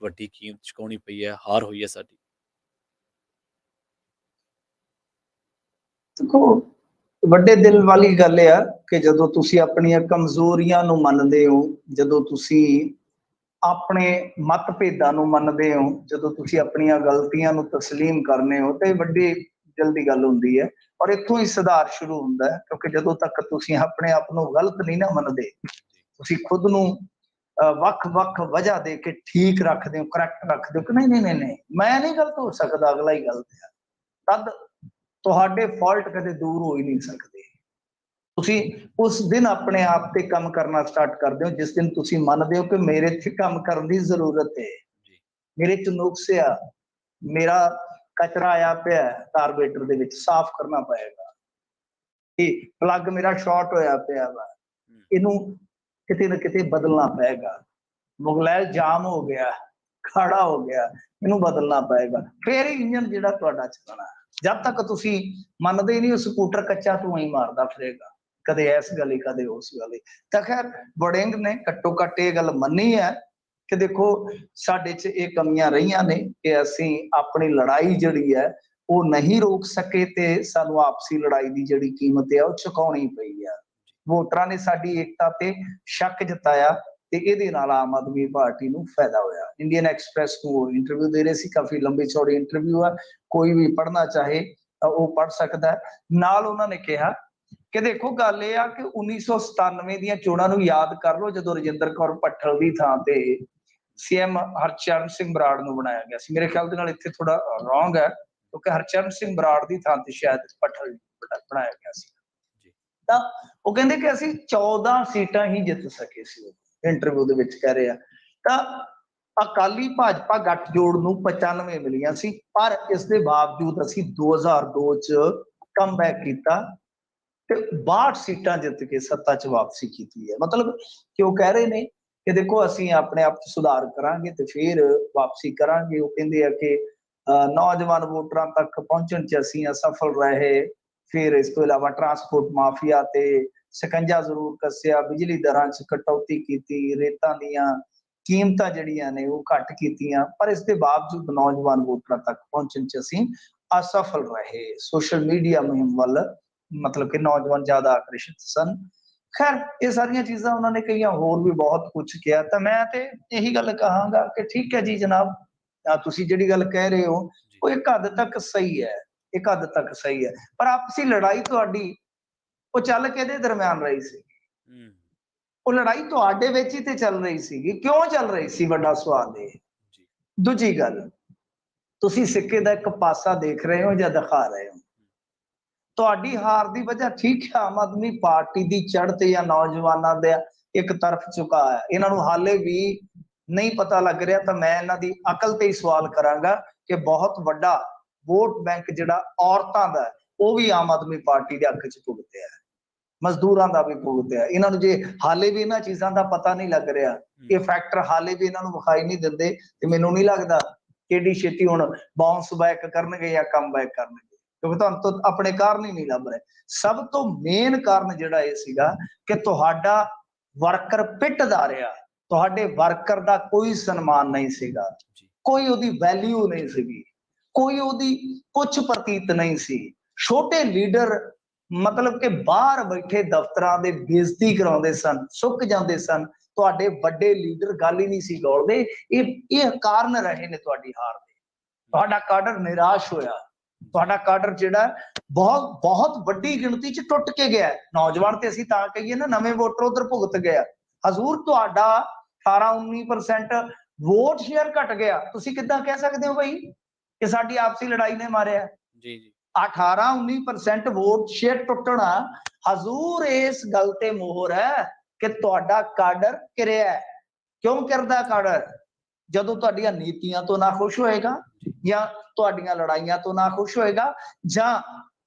ਵੱਡੀ ਕੀਮਤ ਚੁਕਾਉਣੀ ਪਈ ਹੈ, ਹਾਰ ਹੋਈ ਹੈ ਸਾਡੀ। ਦੇਖੋ, ਵੱਡੇ ਦਿਲ ਵਾਲੀ ਗੱਲ ਆ ਕਿ ਜਦੋਂ ਤੁਸੀਂ ਆਪਣੀਆਂ ਕਮਜ਼ੋਰੀਆਂ ਨੂੰ ਮੰਨਦੇ ਹੋ, ਜਦੋਂ ਤੁਸੀਂ ਆਪਣੇ ਮਤਭੇਦਾਂ ਨੂੰ ਮੰਨਦੇ ਹੋ, ਜਦੋਂ ਤੁਸੀਂ ਆਪਣੀਆਂ ਗਲਤੀਆਂ ਨੂੰ ਤਸਲੀਮ ਕਰਨੇ ਹੋ, ਤੇ ਵੱਡੀ ਦਿਲ ਦੀ ਗੱਲ ਹੁੰਦੀ ਹੈ। ਔਰ ਇੱਥੋਂ ਹੀ ਸੁਧਾਰ ਸ਼ੁਰੂ ਹੁੰਦਾ ਹੈ, ਕਿਉਂਕਿ ਜਦੋਂ ਤੱਕ ਤੁਸੀਂ ਆਪਣੇ ਆਪ ਨੂੰ ਗਲਤ ਨਹੀਂ ਨਾ ਮੰਨਦੇ, ਤੁਸੀਂ ਖੁਦ ਨੂੰ ਵੱਖ-ਵੱਖ ਵਜ੍ਹਾ ਦੇ ਕੇ ਠੀਕ ਰੱਖਦੇ ਹੋ, ਕਰੈਕਟ ਰੱਖਦੇ ਹੋ ਕਿ ਨਹੀਂ ਨਹੀਂ ਨਹੀਂ ਨਹੀਂ ਮੈਂ ਨਹੀਂ ਗਲਤ ਹੋ ਸਕਦਾ, ਅਗਲਾ ਹੀ ਗਲਤ ਹੈ, ਤਦ ਤੁਹਾਡੇ ਫਾਲਟ ਕਦੇ ਦੂਰ ਹੋ ਹੀ ਨਹੀਂ ਸਕਦੇ। ਤੁਸੀਂ ਉਸ ਦਿਨ ਆਪਣੇ ਆਪ ਤੇ ਕੰਮ ਕਰਨਾ ਸਟਾਰਟ ਕਰਦੇ ਹੋ ਜਿਸ ਦਿਨ ਤੁਸੀਂ ਮੰਨਦੇ ਹੋ ਕਿ ਮੇਰੇ 'ਚ ਕੰਮ ਕਰਨ ਦੀ ਜ਼ਰੂਰਤ ਹੈ, ਮੇਰੇ 'ਚ ਨੁਕਸ ਆ, ਮੇਰਾ ਕਚਰਾ ਆਇਆ ਪਿਆ ਕਾਰਬੋਰੇਟਰ ਦੇ ਵਿੱਚ, ਸਾਫ਼ ਕਰਨਾ ਪਏਗਾ, ਇਹ ਪਲੱਗ ਮੇਰਾ ਸ਼ਾਰਟ ਹੋਇਆ ਪਿਆ ਵਾ, ਇਹਨੂੰ ਕਿਤੇ ਨਾ ਕਿਤੇ ਬਦਲਣਾ ਪਏਗਾ, ਮੁਗਲੈਲ ਜਾਮ ਹੋ ਗਿਆ, ਖੜਾ ਹੋ ਗਿਆ, ਇਹਨੂੰ ਬਦਲਣਾ ਪਏਗਾ, ਫਿਰ ਹੀ ਇੰਜਨ ਜਿਹੜਾ ਤੁਹਾਡਾ ਚੱਲਣਾ। ਜਦ ਤੱਕ ਤੁਸੀਂ ਮੰਨਦੇ ਨਹੀਂ, ਉਹ ਸਕੂਟਰ ਕੱਚਾ ਧੂੰਆਂ ਹੀ ਮਾਰਦਾ ਫਿਰੇਗਾ, ਕਦੇ ਇਸ ਗਲੀ ਕਦੇ ਉਸ ਗਲੀ। ਤਾਂ ਖੈਰ ਵੜਿੰਗ ਨੇ ਘੱਟੋ ਘੱਟ ਇਹ ਗੱਲ ਮੰਨੀ ਹੈ ਕਿ ਦੇਖੋ ਸਾਡੇ 'ਚ ਇਹ ਕਮੀਆਂ ਰਹੀਆਂ ਨੇ ਕਿ ਅਸੀਂ ਆਪਣੀ ਲੜਾਈ ਜਿਹੜੀ ਹੈ ਉਹ ਨਹੀਂ ਰੋਕ ਸਕੇ ਤੇ ਸਾਨੂੰ ਆਪਸੀ ਲੜਾਈ ਦੀ ਜਿਹੜੀ ਕੀਮਤ ਹੈ ਉਹ ਚੁਕਾਉਣੀ ਪਈ ਆ। ਵੋਟਰਾਂ ਨੇ ਸਾਡੀ ਏਕਤਾ ਤੇ ਸ਼ੱਕ ਜਤਾਇਆ ਤੇ ਇਹਦੇ ਨਾਲ ਆਮ ਆਦਮੀ ਪਾਰਟੀ ਨੂੰ ਫਾਇਦਾ ਹੋਇਆ। ਇੰਡੀਅਨ ਐਕਸਪ੍ਰੈਸ ਨੂੰ ਇੰਟਰਵਿਊ ਦੇ ਰਹੇ ਸੀ, ਕਾਫੀ ਲੰਬੀ ਚੌੜੀ ਇੰਟਰਵਿਊ ਆ, ਕੋਈ ਵੀ ਪੜ੍ਹਨਾ ਚਾਹੇ ਤਾਂ ਉਹ ਪੜ੍ਹ ਸਕਦਾ। ਨਾਲ ਉਹਨਾਂ ਨੇ ਕਿਹਾ ਕਿ ਦੇਖੋ ਗੱਲ ਇਹ ਆ ਕਿ 1997 ਦੀਆਂ ਚੋਣਾਂ ਨੂੰ ਯਾਦ ਕਰ ਲਓ, ਜਦੋਂ ਰਜਿੰਦਰ ਕੌਰ ਭੱਠਲ ਦੀ ਥਾਂ ਤੇ ਸੀਐਮ ਹਰਚਰਨ ਸਿੰਘ ਬਰਾੜ ਨੂੰ ਬਣਾਇਆ ਗਿਆ ਸੀ। ਮੇਰੇ ਖਿਆਲ ਦੇ ਨਾਲ ਇੱਥੇ ਥੋੜਾ ਰੋਂਗ ਹੈ ਕਿਉਂਕਿ ਹਰਚਰਨ ਸਿੰਘ ਬਰਾੜ ਦੀ ਥਾਂ ਤੇ ਸ਼ਾਇਦ ਭੱਠਲ ਬਣਾਇਆ ਗਿਆ ਸੀ। ਤਾਂ ਉਹ ਕਹਿੰਦੇ ਕਿ ਅਸੀਂ 14 ਸੀਟਾਂ ਹੀ ਜਿੱਤ ਸਕੇ ਸੀ, ਇੰਟਰਵਿਊ ਦੇ ਵਿੱਚ ਕਹਿ ਰਹੇ ਆ। ਤਾਂ ਅਕਾਲੀ ਭਾਜਪਾ ਗੱਠਜੋੜ ਨੂੰ 95 ਮਿਲੀਆਂ ਸੀ, ਪਰ ਇਸ ਦੇ ਬਾਵਜੂਦ ਅਸੀਂ 2002 ਚ ਕਮਬੈਕ ਕੀਤਾ ਤੇ 62 ਸੀਟਾਂ ਜਿੱਤ ਕੇ ਸੱਤਾ 'ਚ ਵਾਪਸੀ ਕੀਤੀ ਹੈ। ਮਤਲਬ ਕਿ ਉਹ ਕਹਿ ਰਹੇ ਨੇ ਕਿ ਦੇਖੋ ਅਸੀਂ ਆਪਣੇ ਆਪ 'ਚ ਸੁਧਾਰ ਕਰਾਂਗੇ ਤੇ ਫਿਰ ਵਾਪਸੀ ਕਰਾਂਗੇ। ਉਹ ਕਹਿੰਦੇ ਆ ਕਿ ਨੌਜਵਾਨ ਵੋਟਰਾਂ ਤੱਕ ਪਹੁੰਚਣ 'ਚ ਅਸੀਂ ਅਸਫਲ ਰਹੇ, ਫਿਰ ਇਸ ਤੋਂ ਇਲਾਵਾ ਟਰਾਂਸਪੋਰਟ ਮਾਫੀਆ ਤੇ ਸ਼ਿਕੰਜਾ ਜ਼ਰੂਰ ਕੱਸਿਆ, ਬਿਜਲੀ ਦਰਾਂ 'ਚ ਕਟੌਤੀ ਕੀਤੀ, ਰੇਤਾਂ ਦੀਆਂ ਕੀਮਤਾਂ ਜਿਹੜੀਆਂ ਨੇ ਉਹ ਘੱਟ ਕੀਤੀਆਂ, ਪਰ ਇਸ ਦੇ ਬਾਵਜੂਦ ਨੌਜਵਾਨ ਵੋਟਰਾਂ ਤੱਕ ਪਹੁੰਚਣ 'ਚ ਅਸੀਂ ਅਸਫਲ ਰਹੇ। ਸੋਸ਼ਲ ਮੀਡੀਆ ਮੁਹਿੰਮ ਵੱਲ ਮਤਲਬ ਕਿ ਨੌਜਵਾਨ ਜ਼ਿਆਦਾ ਆਕਰਸ਼ਿਤ ਸਨ। ਖੈਰ ਇਹ ਸਾਰੀਆਂ ਚੀਜ਼ਾਂ ਉਹਨਾਂ ਨੇ ਕਹੀਆਂ, ਹੋਰ ਵੀ ਬਹੁਤ ਕੁਝ ਕਿਹਾ। ਤਾਂ ਮੈਂ ਤੇ ਇਹੀ ਗੱਲ ਕਹਾਂਗਾ ਕਿ ਠੀਕ ਹੈ ਜੀ ਜਨਾਬ, ਤੁਸੀਂ ਜਿਹੜੀ ਗੱਲ ਕਹਿ ਰਹੇ ਹੋ ਉਹ ਇੱਕ ਹੱਦ ਤੱਕ ਸਹੀ ਹੈ, ਇੱਕ ਹੱਦ ਤੱਕ ਸਹੀ ਹੈ, ਪਰ ਆਪਸੀ ਲੜਾਈ ਤੁਹਾਡੀ ਉਹ ਚੱਲ ਕਿਹਦੇ ਦਰਮਿਆਨ ਰਹੀ ਸੀ? ਉਹ ਲੜਾਈ ਤੁਹਾਡੇ ਵਿੱਚ ਹੀ ਤੇ ਚੱਲ ਰਹੀ ਸੀਗੀ। ਕਿਉਂ ਚੱਲ ਰਹੀ ਸੀ? ਵੱਡਾ ਸਵਾਲ ਇਹ। ਦੂਜੀ ਗੱਲ, ਤੁਸੀਂ ਸਿੱਕੇ ਦਾ ਇੱਕ ਪਾਸਾ ਦੇਖ ਰਹੇ ਹੋ ਜਾਂ ਦਿਖਾ ਰਹੇ ਹੋ? ਤੁਹਾਡੀ ਹਾਰ ਦੀ ਵਜ੍ਹਾ ਠੀਕ ਹੈ ਆਮ ਆਦਮੀ ਪਾਰਟੀ ਦੀ ਚੜ੍ਹ ਜਾਂ ਨੌਜਵਾਨਾਂ ਦੇ ਇੱਕ ਤਰਫ ਝੁਕਾ ਹੈ, ਇਹਨਾਂ ਨੂੰ ਹਾਲੇ ਵੀ ਨਹੀਂ ਪਤਾ ਲੱਗ ਰਿਹਾ। ਤਾਂ ਮੈਂ ਇਹਨਾਂ ਦੀ ਅਕਲ ਤੇ ਹੀ ਸਵਾਲ ਕਰਾਂਗਾ ਕਿ ਬਹੁਤ ਵੱਡਾ ਵੋਟ ਬੈਂਕ ਜਿਹੜਾ ਔਰਤਾਂ ਦਾ ਉਹ ਵੀ ਆਮ ਆਦਮੀ ਪਾਰਟੀ ਦੇ ਹੱਕ 'ਚ ਭੁਗਤਿਆ, ਮਜ਼ਦੂਰਾਂ ਦਾ ਵੀ ਭੁਗਤਿਆ। ਇਹਨਾਂ ਨੂੰ ਜੇ ਹਾਲੇ ਵੀ ਇਹਨਾਂ ਚੀਜ਼ਾਂ ਦਾ ਪਤਾ ਨਹੀਂ ਲੱਗ ਰਿਹਾ, ਇਹ ਫੈਕਟਰ ਹਾਲੇ ਵੀ ਇਹਨਾਂ ਨੂੰ ਵਿਖਾਈ ਨਹੀਂ ਦਿੰਦੇ, ਤੇ ਮੈਨੂੰ ਨਹੀਂ ਲੱਗਦਾ ਕਿ ਏਡੀ ਛੇਤੀ ਹੁਣ ਬਾਉਂਸ ਬੈਕ ਕਰਨਗੇ ਜਾਂ ਕਮ ਬੈਕ ਕਰਨਗੇ, ਕਿਉਂਕਿ ਤੁਹਾਨੂੰ ਤਾਂ ਆਪਣੇ ਕਾਰਨ ਹੀ ਨਹੀਂ ਲੱਭ ਰਹੇ। ਸਭ ਤੋਂ ਮੇਨ ਕਾਰਨ ਜਿਹੜਾ ਇਹ ਸੀਗਾ ਕਿ ਤੁਹਾਡਾ ਵਰਕਰ ਪਿੱਟਦਾ ਰਿਹਾ, ਤੁਹਾਡੇ ਵਰਕਰ ਦਾ ਕੋਈ ਸਨਮਾਨ ਨਹੀਂ ਸੀਗਾ, ਕੋਈ ਉਹਦੀ ਵੈਲਿਊ ਨਹੀਂ ਸੀਗੀ, ਕੋਈ ਉਹਦੀ ਕੁਛ ਪ੍ਰਤੀਤ ਨਹੀਂ ਸੀ। ਛੋਟੇ ਲੀਡਰ ਮਤਲਬ ਕਿ ਬਾਹਰ ਬੈਠੇ ਦਫ਼ਤਰਾਂ ਦੇ ਬੇਇੱਜ਼ਤੀ ਕਰਾਉਂਦੇ ਸਨ, ਸੁੱਕ ਜਾਂਦੇ ਸਨ। ਤੁਹਾਡੇ ਵੱਡੇ ਲੀਡਰ ਗੱਲ ਹੀ ਨਹੀਂ ਸੀ ਗੌਲਦੇ। ਇਹ ਕਾਰਨ ਰਹੇ ਨੇ ਤੁਹਾਡੀ ਹਾਰ ਦੇ। ਤੁਹਾਡਾ ਕਾਡਰ ਨਿਰਾਸ਼ ਹੋਇਆ, ਤੁਹਾਡਾ ਕਾਡਰ ਜਿਹੜਾ ਬਹੁਤ ਬਹੁਤ ਵੱਡੀ ਗਿਣਤੀ 'ਚ ਟੁੱਟ ਕੇ ਗਿਆ। ਨੌਜਵਾਨ ਤੇ ਅਸੀਂ ਤਾਂ ਕਹੀਏ ਨਾ, ਨਵੇਂ ਵੋਟਰ ਉਧਰ ਭੁਗਤ ਗਿਆ। ਹਜ਼ੂਰ ਤੁਹਾਡਾ 18-19% ਵੋਟ ਸ਼ੇਅਰ ਘਟ ਗਿਆ। ਤੁਸੀਂ ਕਿੱਦਾਂ ਕਹਿ ਸਕਦੇ ਹੋ ਬਈ ਕਿ ਸਾਡੀ ਆਪਸੀ ਲੜਾਈ ਨੇ ਮਾਰਿਆ? ਜੀ ਜੀ 18-19% ਵੋਟ ਸ਼ੇਅਰ ਟੁੱਟਣਾ ਹਜ਼ੂਰ ਇਸ ਗੱਲ ਤੇ ਮੋਹਰ ਹੈ ਕਿ ਤੁਹਾਡਾ ਕਾਡਰ ਕਿਰਿਆ। ਕਿਉਂ ਕਰਦਾ ਕਾਡਰ? ਜਦੋਂ ਤੁਹਾਡੀਆਂ ਨੀਤੀਆਂ ਤੋਂ ਨਾ ਖੁਸ਼ ਹੋਏਗਾ, ਜਾਂ ਤੁਹਾਡੀਆਂ ਲੜਾਈਆਂ ਤੋਂ ਨਾ ਖੁਸ਼ ਹੋਏਗਾ, ਜਾਂ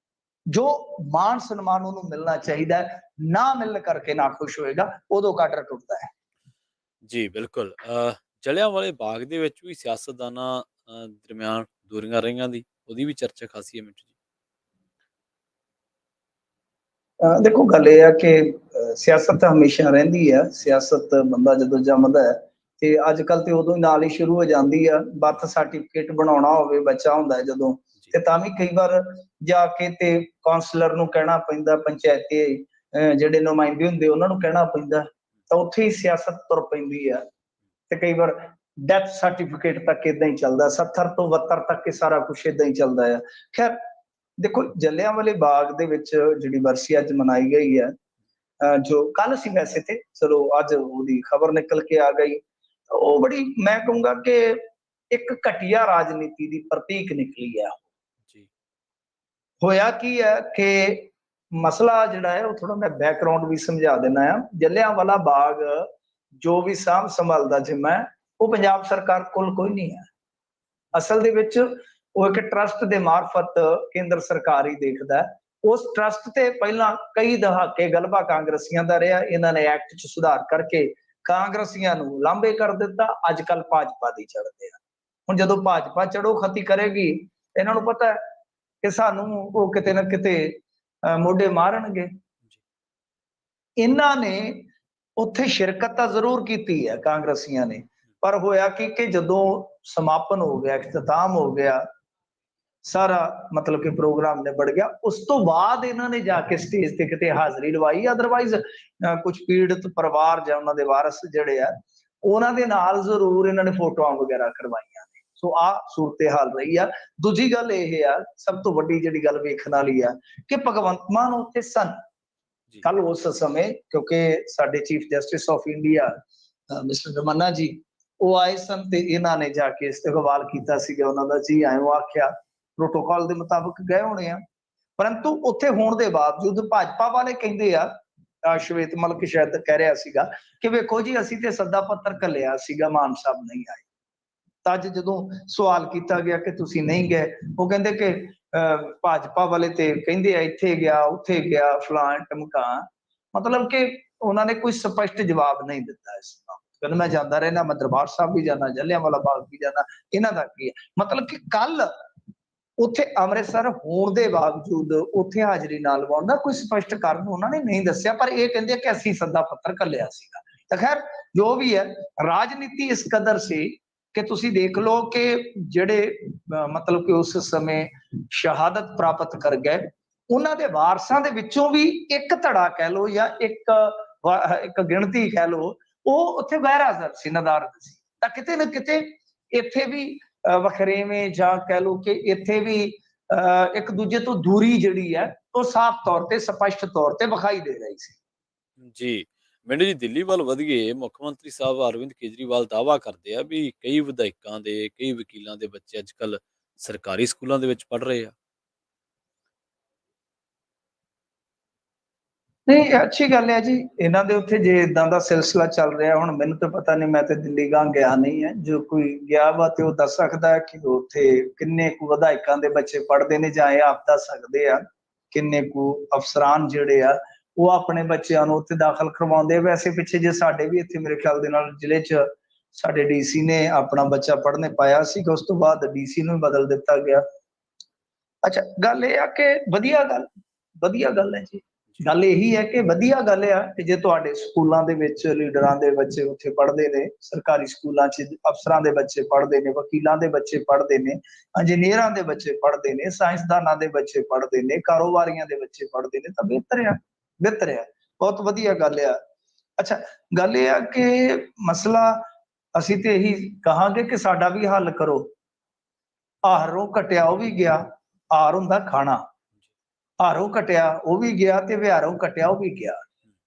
ਜੋ ਮਾਣ ਸਨਮਾਨ ਉਹਨੂੰ ਮਿਲਣਾ ਚਾਹੀਦਾ ਨਾ ਮਿਲਣ ਕਰਕੇ ਨਾ ਖੁਸ਼ ਹੋਏਗਾ, ਉਦੋਂ ਕਾਡਰ ਟੁੱਟਦਾ ਹੈ। ਜੀ ਬਿਲਕੁਲ। ਜਲਿਆਂਵਾਲੇ ਬਾਗ ਦੇ ਵਿੱਚ ਵੀ ਸਿਆਸਤਦਾਨਾਂ ਦਰਮਿਆਨ ਦੂਰੀਆਂ ਰਹੀਆਂ ਦੀ ਉਹਦੀ ਵੀ ਚਰਚਾ ਖਾਸੀ ਹੈ ਮਿੰਟੂ ਜੀ। ਦੇਖੋ ਗੱਲ ਇਹ ਆ ਕਿ ਸਿਆਸਤ ਤਾਂ ਹਮੇਸ਼ਾ ਰਹਿੰਦੀ ਆ। ਸਿਆਸਤ ਬੰਦਾ ਜਦੋਂ ਜੰਮਦਾ ਹੈ ਤੇ ਅੱਜ ਕੱਲ ਤੇ ਉਦੋਂ ਹੀ ਨਾਲ ਹੀ ਸ਼ੁਰੂ ਹੋ ਜਾਂਦੀ ਆ। ਬਰਥ ਸਰਟੀਫਿਕੇਟ ਬਣਾਉਣਾ ਹੋਵੇ, ਬੱਚਾ ਹੁੰਦਾ ਜਦੋਂ, ਤੇ ਤਾਂ ਵੀ ਕਈ ਵਾਰ ਜਾ ਕੇ ਤੇ ਕਾਉਂਸਲਰ ਨੂੰ ਕਹਿਣਾ ਪੈਂਦਾ, ਪੰਚਾਇਤੀ ਜਿਹੜੇ ਨੁਮਾਇੰਦੇ ਹੁੰਦੇ ਉਹਨਾਂ ਨੂੰ ਕਹਿਣਾ ਪੈਂਦਾ, ਤਾਂ ਉੱਥੇ ਹੀ ਸਿਆਸਤ ਤੁਰ ਪੈਂਦੀ ਆ। ਤੇ ਕਈ ਵਾਰ ਡੈਥ ਸਰਟੀਫਿਕੇਟ ਤੱਕ ਏਦਾਂ ਹੀ ਚੱਲਦਾ, 70 ਤੋਂ 72 ਤੱਕ ਇਹ ਸਾਰਾ ਕੁਛ ਏਦਾਂ ਹੀ ਚੱਲਦਾ ਆ। ਖੈਰ ਦੇਖੋ, ਜਲਿਆਂਵਾਲੇ ਬਾਗ ਦੇ ਵਿੱਚ ਜਿਹੜੀ ਬਰਸੀ ਅੱਜ ਮਨਾਈ ਗਈ ਹੈ, जो कल सी वैसे थे, चलो अज ओदी खबर निकल के आ गई। वो बड़ी, मैं कहूंगा कि एक घटिया राजनीति की प्रतीक निकली है। जी होया की है कि मसला जिहड़ा है, वो थोड़ा मैं बैकग्राउंड भी समझा देना है। जलियांवाला बाग जो भी साਂਭ संभाल दा जिम्मा है, वो पंजाब सरकार कोल कोई नहीं है। असल दे विच वो एक ट्रस्ट दे मार्फत केंद्र सरकार ही देखदा है। उस ट्रस्ट ते पहला कई दहाके गलबा कांग्रेसियां दा रहा, इन्हां ने एक्ट च सुधार करके कांग्रेसियां नूं लांभे कर दिता। अजकल भाजपा दी चढ़दे आ। हुण जदों भाजपा चढ़ो खती करेगी, इन्हां नूं पता है कि सानूं वो किते ना किते मोढे मारनगे। जी इन्हां ने उत्थे शिरकत तां जरूर कीती है कांग्रेसियां ने, पर होया कि जदों समापन हो गया, इख्तिताम हो गया, सारा मतलब कि प्रोग्राम निबड़ गया, उस तो बाद इन्हां ने जाके स्टेज ते किते हाज़री लवाई। अदरवाइज कुछ पीड़ित परिवार जां उन्हां दे वारस जिहड़े आ, उन्हां दे नाल जरूर इन्हां ने फोटोआं वगैरह करवाईयां ने। सो आ सूरत हाल रही आ। दूजी गल इह आ, सब तो वड्डी जिहड़ी गल वेखण वाली आ कि भगवंत मान उत्थे सन जी कल उस समय, क्योंकि साडे chief justice of India mister Ramana ji वो आए सन ते इन्हां ने जाके इस्तकबाल कीता सीगा, उन्हां दा जी आए आख्या, प्रोटोकॉल दे मुताबिक गए होने आ। परंतु उत्थे होण दे बावजूद भाजपा वाले कहिंदे आ, श्वेत मलिक शायद कह रहा सीगा कि वेखो जी असीं ते सद्दा पत्र घल्लिया सीगा, मान साहब नहीं आए। ਤਾਂ ਅੱਜ ਜਦੋਂ ਸਵਾਲ ਕੀਤਾ ਗਿਆ ਕਿ ਤੁਸੀਂ ਨਹੀਂ ਗਏ, ਉਹ ਕਹਿੰਦੇ ਕਿ ਭਾਜਪਾ ਵਾਲੇ ਤੇ ਕਹਿੰਦੇ ਆ ਇੱਥੇ ਗਿਆ ਉੱਥੇ ਗਿਆ ਫਲਾਂ ਟਮਕਾ। ਮਤਲਬ ਕਿ ਉਹਨਾਂ ਨੇ ਕੋਈ ਸਪਸ਼ਟ ਜਵਾਬ ਨਹੀਂ ਦਿੱਤਾ ਇਸ ਦਾ। ਕਹਿੰਦੇ ਮੈਂ ਜਾਂਦਾ ਰਹਿਣਾ, ਮੈਂ ਦਰਬਾਰ ਸਾਹਿਬ ਵੀ ਜਾਣਾ, ਜਲਿਆਂਵਾਲਾ ਬਾਗ ਵੀ ਜਾਣਾ, ਇਹਨਾਂ ਦਾ ਕੀ ਹੈ। ਮਤਲਬ ਕਿ ਕੱਲ ਉੱਥੇ ਅੰਮ੍ਰਿਤਸਰ ਹੋਣ ਦੇ ਬਾਵਜੂਦ ਉੱਥੇ ਹਾਜ਼ਰੀ ਨਾ ਲਵਾਉਣ ਦਾ ਕੋਈ ਸਪਸ਼ਟ ਕਾਰਨ ਉਹਨਾਂ ਨੇ ਨਹੀਂ ਦੱਸਿਆ, ਪਰ ਇਹ ਕਹਿੰਦੇ ਕਿ ਅਸੀਂ ਸੱਦਾ ਪੱਤਰ ਘੱਲਿਆ ਸੀਗਾ। ਤਾਂ ਖੈਰ ਜੋ ਵੀ ਹੈ, ਰਾਜਨੀਤੀ ਇਸ ਕਦਰ ਸੀ ਕਿ ਤੁਸੀਂ ਦੇਖ ਲਓ ਕਿ ਜਿਹੜੇ ਮਤਲਬ ਕਿ ਉਸ ਸਮੇਂ ਸ਼ਹਾਦਤ ਪ੍ਰਾਪਤ ਕਰ ਗਏ, ਉਹਨਾਂ ਦੇ ਵਾਰਸਾਂ ਦੇ ਵਿੱਚੋਂ ਵੀ ਇੱਕ ਧੜਾ ਕਹਿ ਲਓ ਜਾਂ ਇੱਕ ਗਿਣਤੀ ਕਹਿ ਲਓ, ਉਹ ਉੱਥੇ ਗੈਰ ਹਾਜ਼ਰ ਸੀ, ਨਦਾਰਦ ਸੀ। ਤਾਂ ਕਿਤੇ ਨਾ ਕਿਤੇ ਇੱਥੇ ਵੀ ਵਖਰੇਵੇਂ ਜਾਂ ਕਹਿ ਲਓ ਕਿ ਇੱਥੇ ਵੀ ਇੱਕ ਦੂਜੇ ਤੋਂ ਦੂਰੀ ਜਿਹੜੀ ਹੈ ਉਹ ਸਾਫ਼ ਤੌਰ ਤੇ ਸਪਸ਼ਟ ਤੌਰ ਤੇ ਵਿਖਾਈ ਦੇ ਰਹੀ ਸੀ। ਜੀ ਮੈਨੂੰ ਜੀ ਦਿੱਲੀ ਵੱਲ ਵਧੀਏ, ਮੁੱਖ ਮੰਤਰੀ ਸਾਹਿਬ ਅਰਵਿੰਦ ਕੇਜਰੀਵਾਲ ਦਾਅਵਾ ਕਰਦੇ ਆ ਵੀ ਕਈ ਵਿਧਾਇਕਾਂ ਦੇ, ਕਈ ਵਕੀਲਾਂ ਦੇ ਬੱਚੇ ਅੱਜ ਕੱਲ ਸਰਕਾਰੀ ਸਕੂਲਾਂ ਦੇ ਵਿੱਚ ਪੜ੍ਹ ਰਹੇ ਆ। ਨਹੀਂ, ਅੱਛੀ ਗੱਲ ਹੈ ਜੀ। ਇਹਨਾਂ ਦੇ ਉੱਥੇ ਜੇ ਇਦਾਂ ਦਾ ਸਿਲਸਿਲਾ ਚੱਲ ਰਿਹਾ, ਹੁਣ ਮੈਨੂੰ ਤਾਂ ਪਤਾ ਨਹੀਂ, ਮੈਂ ਤੇ ਦਿੱਲੀ ਗਾਂ ਗਿਆ ਨਹੀਂ ਹੈ। ਜੋ ਕੋਈ ਗਿਆ ਵਾ ਤੇ ਉਹ ਦੱਸ ਸਕਦਾ ਹੈ ਕਿ ਉੱਥੇ ਕਿੰਨੇ ਕੁ ਵਿਧਾਇਕਾਂ ਦੇ ਬੱਚੇ ਪੜ੍ਹਦੇ ਨੇ, ਜਾਂ ਇਹ ਆਪ ਦੱਸ ਸਕਦੇ ਆ ਕਿੰਨੇ ਕੁ ਅਫਸਰਾਨ ਜਿਹੜੇ ਆ ਉਹ ਆਪਣੇ ਬੱਚਿਆਂ ਨੂੰ ਉੱਥੇ ਦਾਖਲ ਕਰਵਾਉਂਦੇ। ਵੈਸੇ ਪਿੱਛੇ ਜੇ ਸਾਡੇ ਵੀ ਇੱਥੇ ਮੇਰੇ ਖਿਆਲ ਦੇ ਨਾਲ ਜ਼ਿਲ੍ਹੇ 'ਚ ਸਾਡੇ ਡੀਸੀ ਨੇ ਆਪਣਾ ਬੱਚਾ ਪੜ੍ਹਨੇ ਪਾਇਆ ਸੀ, ਉਸ ਤੋਂ ਬਾਅਦ ਡੀਸੀ ਨੂੰ ਬਦਲ ਦਿੱਤਾ ਗਿਆ। ਅੱਛਾ, ਗੱਲ ਇਹ ਆ ਕਿ ਵਧੀਆ ਗੱਲ ਹੈ ਜੀ। ਜੀ ਗੱਲ ਇਹੀ ਹੈ ਕਿ ਵਧੀਆ ਗੱਲ ਆ ਕਿ ਜੇ ਤੁਹਾਡੇ ਸਕੂਲਾਂ ਦੇ ਵਿੱਚ ਲੀਡਰਾਂ ਦੇ ਬੱਚੇ ਉੱਥੇ ਪੜ੍ਹਦੇ ਨੇ, ਸਰਕਾਰੀ ਸਕੂਲਾਂ 'ਚ ਅਫਸਰਾਂ ਦੇ ਬੱਚੇ ਪੜ੍ਹਦੇ ਨੇ, ਵਕੀਲਾਂ ਦੇ ਬੱਚੇ ਪੜ੍ਹਦੇ ਨੇ, ਇੰਜੀਨੀਅਰਾਂ ਦੇ ਬੱਚੇ ਪੜ੍ਹਦੇ ਨੇ, ਸਾਇੰਸਦਾਨਾਂ ਦੇ ਬੱਚੇ ਪੜ੍ਹਦੇ ਨੇ, ਕਾਰੋਬਾਰੀਆਂ ਦੇ ਬੱਚੇ ਪੜ੍ਹਦੇ ਨੇ, ਤਾਂ ਬਿਹਤਰ ਆ, ਬਹੁਤ ਵਧੀਆ ਗੱਲ ਆ। ਅੱਛਾ, ਗੱਲ ਇਹ ਆ ਕਿ ਮਸਲਾ ਅਸੀਂ ਤੇ ਇਹੀ ਕਹਾਂਗੇ ਕਿ ਸਾਡਾ ਵੀ ਹੱਲ ਕਰੋ। ਆਹਾਰੋਂ ਘਟਿਆ ਉਹ ਵੀ ਗਿਆ, ਆਹਾਰ ਹੁੰਦਾ ਖਾਣਾ, ਹਾਰੋਂ ਘਟਿਆ ਉਹ ਵੀ ਗਿਆ ਤੇ ਵਿਹਾਰੋਂ ਘਟਿਆ ਉਹ ਵੀ ਗਿਆ।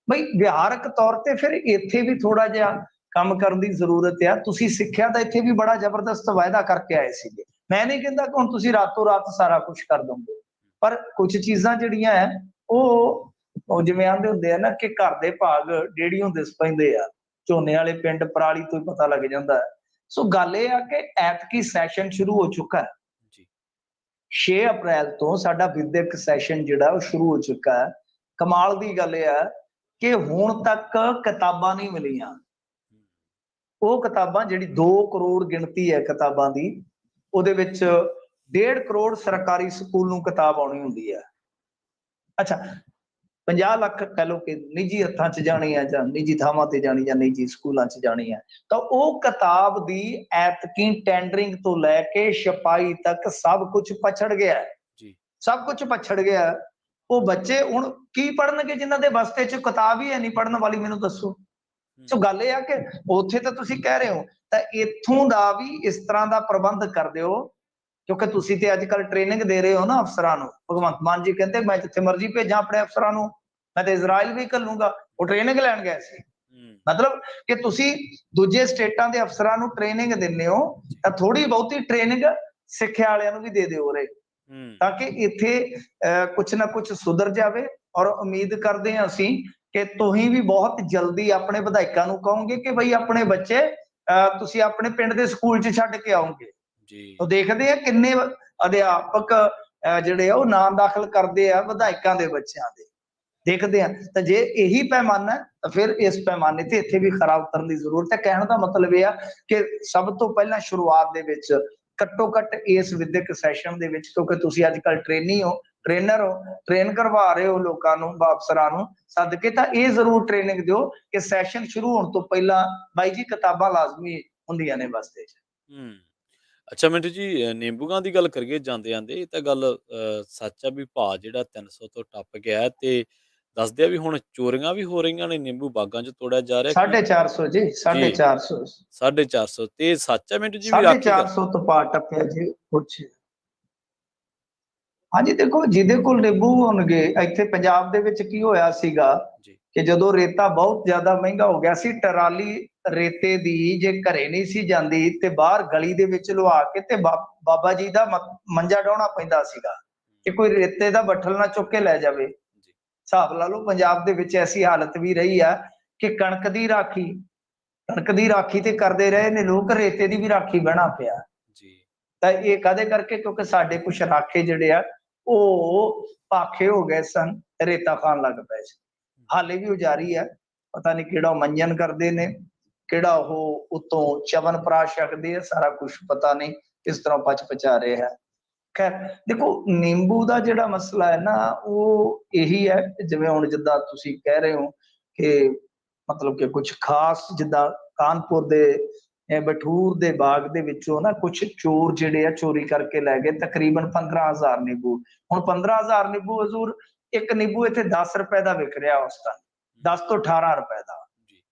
ਬਈ ਵਿਹਾਰਕ ਤੌਰ ਤੇ ਫਿਰ ਇੱਥੇ ਵੀ ਥੋੜਾ ਜਿਹਾ ਕੰਮ ਕਰਨ ਦੀ ਜ਼ਰੂਰਤ ਆ। ਤੁਸੀਂ ਸਿੱਖਿਆ ਦਾ ਇੱਥੇ ਵੀ ਬੜਾ ਜ਼ਬਰਦਸਤ ਵਾਅਦਾ ਕਰਕੇ ਆਏ ਸੀਗੇ। ਮੈਂ ਨਹੀਂ ਕਹਿੰਦਾ ਕਿ ਹੁਣ ਤੁਸੀਂ ਰਾਤੋਂ ਰਾਤ ਸਾਰਾ ਕੁਝ ਕਰ ਦੋਗੇ, ਪਰ ਕੁਝ ਚੀਜ਼ਾਂ ਜਿਹੜੀਆਂ ਹੈ ਉਹ ਜਿਵੇਂ ਆਂਦੇ ਹੁੰਦੇ ਆ ਨਾ ਕਿ ਘਰ ਦੇ ਭਾਗ ਡੇੜੀ ਹੁੰਦੇ ਪੈਂਦੇ ਆ, ਝੋਨੇ ਵਾਲੇ ਪਿੰਡ ਪਰਾਲੀ ਤੋਂ ਹੀ ਪਤਾ ਲੱਗ ਜਾਂਦਾ ਹੈ। ਸੋ ਗੱਲ ਇਹ ਆ ਕਿ ਐਤਕੀ ਸੈਸ਼ਨ ਸ਼ੁਰੂ ਹੋ ਚੁੱਕਾ ਹੈ। ਜੀ 6 ਅਪ੍ਰੈਲ ਤੋਂ ਸਾਡਾ ਵਿਦਿਅਕ ਸੈਸ਼ਨ ਜਿਹੜਾ ਉਹ ਸ਼ੁਰੂ ਹੋ ਚੁੱਕਾ ਹੈ। ਕਮਾਲ ਦੀ ਗੱਲ ਇਹ ਹੈ ਕਿ ਹੁਣ ਤੱਕ ਕਿਤਾਬਾਂ ਨਹੀਂ ਮਿਲੀਆਂ। ਉਹ ਕਿਤਾਬਾਂ ਜਿਹੜੀ 2 ਕਰੋੜ ਗਿਣਤੀ ਹੈ ਕਿਤਾਬਾਂ ਦੀ, ਉਹਦੇ ਵਿੱਚ 1.5 ਕਰੋੜ ਸਰਕਾਰੀ ਸਕੂਲ ਨੂੰ ਕਿਤਾਬ ਆਉਣੀ ਹੁੰਦੀ ਹੈ। ਅੱਛਾ, 50 ਲੱਖ ਕਹਿ ਲਓ ਕਿ ਨਿੱਜੀ ਹੱਥਾਂ 'ਚ ਜਾਣੀ ਹੈ, ਜਾਂ ਨਿੱਜੀ ਥਾਵਾਂ ਤੇ ਜਾਣੀ, ਜਾਂ ਨਿੱਜੀ ਸਕੂਲਾਂ 'ਚ ਜਾਣੀ ਹੈ। ਤਾਂ ਉਹ ਕਿਤਾਬ ਦੀ ਐਤਕੀ ਟੈਂਡਰਿੰਗ ਤੋਂ ਲੈ ਕੇ ਛਪਾਈ ਤੱਕ ਸਭ ਕੁਝ ਪਛੜ ਗਿਆ, ਸਭ ਕੁਝ ਪਛੜ ਗਿਆ। ਉਹ ਬੱਚੇ ਹੁਣ ਕੀ ਪੜ੍ਹਨਗੇ ਜਿਨ੍ਹਾਂ ਦੇ ਬਸਤੇ 'ਚ ਕਿਤਾਬ ਹੀ ਹੈ ਨਹੀਂ ਪੜ੍ਹਨ ਵਾਲੀ, ਮੈਨੂੰ ਦੱਸੋ। ਸੋ ਗੱਲ ਇਹ ਆ ਕਿ ਉੱਥੇ ਤਾਂ ਤੁਸੀਂ ਕਹਿ ਰਹੇ ਹੋ, ਤਾਂ ਇੱਥੋਂ ਦਾ ਵੀ ਇਸ ਤਰ੍ਹਾਂ ਦਾ ਪ੍ਰਬੰਧ ਕਰ ਦਿਓ, ਕਿਉਂਕਿ ਤੁਸੀਂ ਤੇ ਅੱਜ ਕੱਲ੍ਹ ਟ੍ਰੇਨਿੰਗ ਦੇ ਰਹੇ ਹੋ ਨਾ ਅਫਸਰਾਂ ਨੂੰ। ਭਗਵੰਤ ਮਾਨ ਜੀ ਕਹਿੰਦੇ ਮੈਂ ਜਿੱਥੇ ਮਰਜ਼ੀ ਭੇਜਾਂ ਆਪਣੇ ਅਫਸਰਾਂ ਨੂੰ, ਮੈਂ ਤਾਂ ਇਜ਼ਰਾਈਲ ਵੀ ਘੱਲੂੰਗਾ। ਉਹ ਟ੍ਰੇਨਿੰਗ ਲੈਣ ਗਏ ਸੀ। ਮਤਲਬ ਕਿ ਤੁਸੀਂ ਦੂਜੇ ਸਟੇਟਾਂ ਦੇ ਅਫਸਰਾਂ ਨੂੰ ਟ੍ਰੇਨਿੰਗ ਦਿੰਦੇ ਹੋ ਤਾਂ ਥੋੜੀ ਬਹੁਤੀ ਟ੍ਰੇਨਿੰਗ ਸਿੱਖਿਆ ਵਾਲਿਆਂ ਨੂੰ ਵੀ ਦੇ ਦਿਓ ਉਰੇ, ਤਾਂ ਕਿ ਇੱਥੇ ਕੁਛ ਨਾ ਕੁਛ ਸੁਧਰ ਜਾਵੇ। ਔਰ ਉਮੀਦ ਕਰਦੇ ਹਾਂ ਅਸੀਂ ਕਿ ਤੁਸੀਂ ਵੀ ਬਹੁਤ ਜਲਦੀ ਆਪਣੇ ਵਿਧਾਇਕਾਂ ਨੂੰ ਕਹੋਗੇ ਕਿ ਬਈ ਆਪਣੇ ਬੱਚੇ ਤੁਸੀਂ ਆਪਣੇ ਪਿੰਡ ਦੇ ਸਕੂਲ 'ਚ ਛੱਡ ਕੇ ਆਓਗੇ। ਉਹ ਦੇਖਦੇ ਆ ਕਿੰਨੇ ਅਧਿਆਪਕ ਜਿਹੜੇ ਆ ਉਹ ਨਾਮ ਦਾਖਲ ਕਰਦੇ ਆ ਵਿਧਾਇਕਾਂ ਦੇ ਬੱਚਿਆਂ ਦੇ, ਦੇਖਦੇ ਆ। ਤਾਂ ਜੇ ਇਹੀ ਪੈਮਾਨਾ ਤਾਂ ਫਿਰ ਇਸ ਪੈਮਾਨੇ ਤੇ ਇੱਥੇ ਵੀ ਖਰਾ ਉਤਰਨ ਦੀ ਜ਼ਰੂਰਤ ਹੈ। ਕਹਿਣ ਦਾ ਮਤਲਬ ਇਹ ਆ ਕਿ ਸਭ ਤੋਂ ਪਹਿਲਾਂ ਸ਼ੁਰੂਆਤ ਦੇ ਵਿੱਚ ਘੱਟੋ ਘੱਟ ਇਸ ਵਿਦਿਅਕ ਸੈਸ਼ਨ ਦੇ ਵਿੱਚ, ਕਿਉਂਕਿ ਤੁਸੀਂ ਅੱਜ ਕੱਲ੍ਹ ਟ੍ਰੇਨੀ ਹੋ, ਟ੍ਰੇਨਰ ਹੋ, ਟ੍ਰੇਨ ਕਰਵਾ ਰਹੇ ਹੋ ਲੋਕਾਂ ਨੂੰ, ਅਫਸਰਾਂ ਨੂੰ ਸੱਦ ਕੇ, ਤਾਂ ਇਹ ਜ਼ਰੂਰ ਟ੍ਰੇਨਿੰਗ ਦਿਓ ਕਿ ਸੈਸ਼ਨ ਸ਼ੁਰੂ ਹੋਣ ਤੋਂ ਪਹਿਲਾਂ ਬਾਈ ਜੀ ਕਿਤਾਬਾਂ ਲਾਜ਼ਮੀ ਹੁੰਦੀਆਂ ਨੇ ਬਸਤੇ 'ਚ। ਅੱਛਾ ਮਿੰਟੂ ਜੀ, ਨਿੰਬੂਆਂ ਦੀ ਗੱਲ ਕਰੀਏ ਜਾਂਦੇ ਜਾਂਦੇ, ਇਹ ਤਾਂ ਗੱਲ ਸੱਚ ਆ ਵੀ ਭਾਅ ਜਿਹੜਾ 300 ਤੋਂ ਟੱਪ ਗਿਆ ਹੈ, ਤੇ ਦੱਸਦੇ ਆ ਵੀ ਹੁਣ ਚੋਰੀਆਂ ਵੀ ਹੋ ਰਹੀਆਂ ਨੇ, ਨਿੰਬੂ ਬਾਗਾਂ 'ਚ ਤੋੜਿਆ ਜਾ ਰਿਹਾ। 450 ਜੀ, 450 450 ਤੇ ਸੱਚ ਆ ਮਿੰਟੂ ਜੀ ਵੀ 450 ਤੋਂ ਪਾਰ ਟੱਪਿਆ ਜੀ ਕੁਛ। ਹਾਂਜੀ ਦੇਖੋ, ਜਿਹਦੇ ਕੋਲ ਨਿੰਬੂ ਹੋਣਗੇ, ਇੱਥੇ ਪੰਜਾਬ ਦੇ ਵਿੱਚ ਕੀ ਹੋਇਆ ਸੀਗਾ ਕਿ ਜਦੋਂ ਰੇਤਾ ਬਹੁਤ ਜ਼ਿਆਦਾ ਮਹਿੰਗਾ ਹੋ ਗਿਆ ਸੀ, ਟਰਾਲੀ ਰੇਤੇ ਦੀ ਜੇ ਘਰੇ ਨਹੀਂ ਸੀ ਜਾਂਦੀ ਤੇ ਬਾਹਰ ਗਲੀ ਦੇ ਵਿੱਚ ਲਵਾ ਕੇ ਤੇ ਬਾਬਾ ਜੀ ਦਾ ਮੰਜਾ ਡਾਉਣਾ ਪੈਂਦਾ ਸੀਗਾ ਕਿ ਕੋਈ ਰੇਤੇ ਦਾ ਬੱਠਲ ਨਾ ਚੁੱਕ ਕੇ ਲੈ ਜਾਵੇ। ਹਿਸਾਬ ਲਾ ਲਓ, ਪੰਜਾਬ ਦੇ ਵਿੱਚ ਐਸੀ ਹਾਲਤ ਵੀ ਰਹੀ ਆ ਕਿ ਕਣਕ ਦੀ ਰਾਖੀ ਤੇ ਕਰਦੇ ਰਹੇ ਨੇ ਲੋਕ, ਰੇਤੇ ਦੀ ਵੀ ਰਾਖੀ ਬਹਿਣਾ ਪਿਆ। ਤਾਂ ਇਹ ਕਾਹਦੇ ਕਰਕੇ? ਕਿਉਂਕਿ ਸਾਡੇ ਕੁਛ ਰਾਖੇ ਜਿਹੜੇ ਆ ਉਹ ਭਾਖੇ ਹੋ ਗਏ ਸਨ, ਰੇਤਾ ਖਾਣ ਲੱਗ ਪਏ ਸੀ। ਹਾਲੇ ਵੀ ਉਹ ਜਾਰੀ ਹੈ, ਪਤਾ ਨਹੀਂ ਕਿਹੜਾ ਮੰਜਨ ਕਰਦੇ ਨੇ, ਕਿਹੜਾ ਉਹ ਉਤੋਂ ਚਵਨ ਪ੍ਰਾਸ਼ ਛਕਦੇ ਆ, ਸਾਰਾ ਕੁਛ ਪਤਾ ਨਹੀਂ ਕਿਸ ਤਰ੍ਹਾਂ ਪਚਾ ਰਹੇ ਹੈ। ਖੈਰ ਦੇਖੋ, ਨਿੰਬੂ ਦਾ ਜਿਹੜਾ ਮਸਲਾ ਹੈ ਨਾ, ਉਹ ਇਹੀ ਹੈ ਜਿਵੇਂ ਹੁਣ ਜਿੱਦਾਂ ਤੁਸੀਂ ਕਹਿ ਰਹੇ ਹੋ ਕਿ ਮਤਲਬ ਕਿ ਕੁਛ ਖਾਸ, ਜਿੱਦਾਂ ਕਾਨਪੁਰ ਦੇ ਬਠੂਰ ਦੇ ਬਾਗ ਦੇ ਵਿੱਚੋਂ ਨਾ ਕੁਛ ਚੋਰ ਜਿਹੜੇ ਆ ਚੋਰੀ ਕਰਕੇ ਲੈ ਗਏ ਤਕਰੀਬਨ 15,000 ਨਿੰਬੂ। ਹੁਣ 15,000 ਨਿੰਬੂ ਹਜ਼ੂਰ, ਇੱਕ ਨਿੰਬੂ ਇੱਥੇ 10 ਰੁਪਏ ਦਾ ਵਿਕ ਰਿਹਾ ਉਸ ਟਾਈਮ, 10 ਤੋਂ 18 ਰੁਪਏ ਦਾ।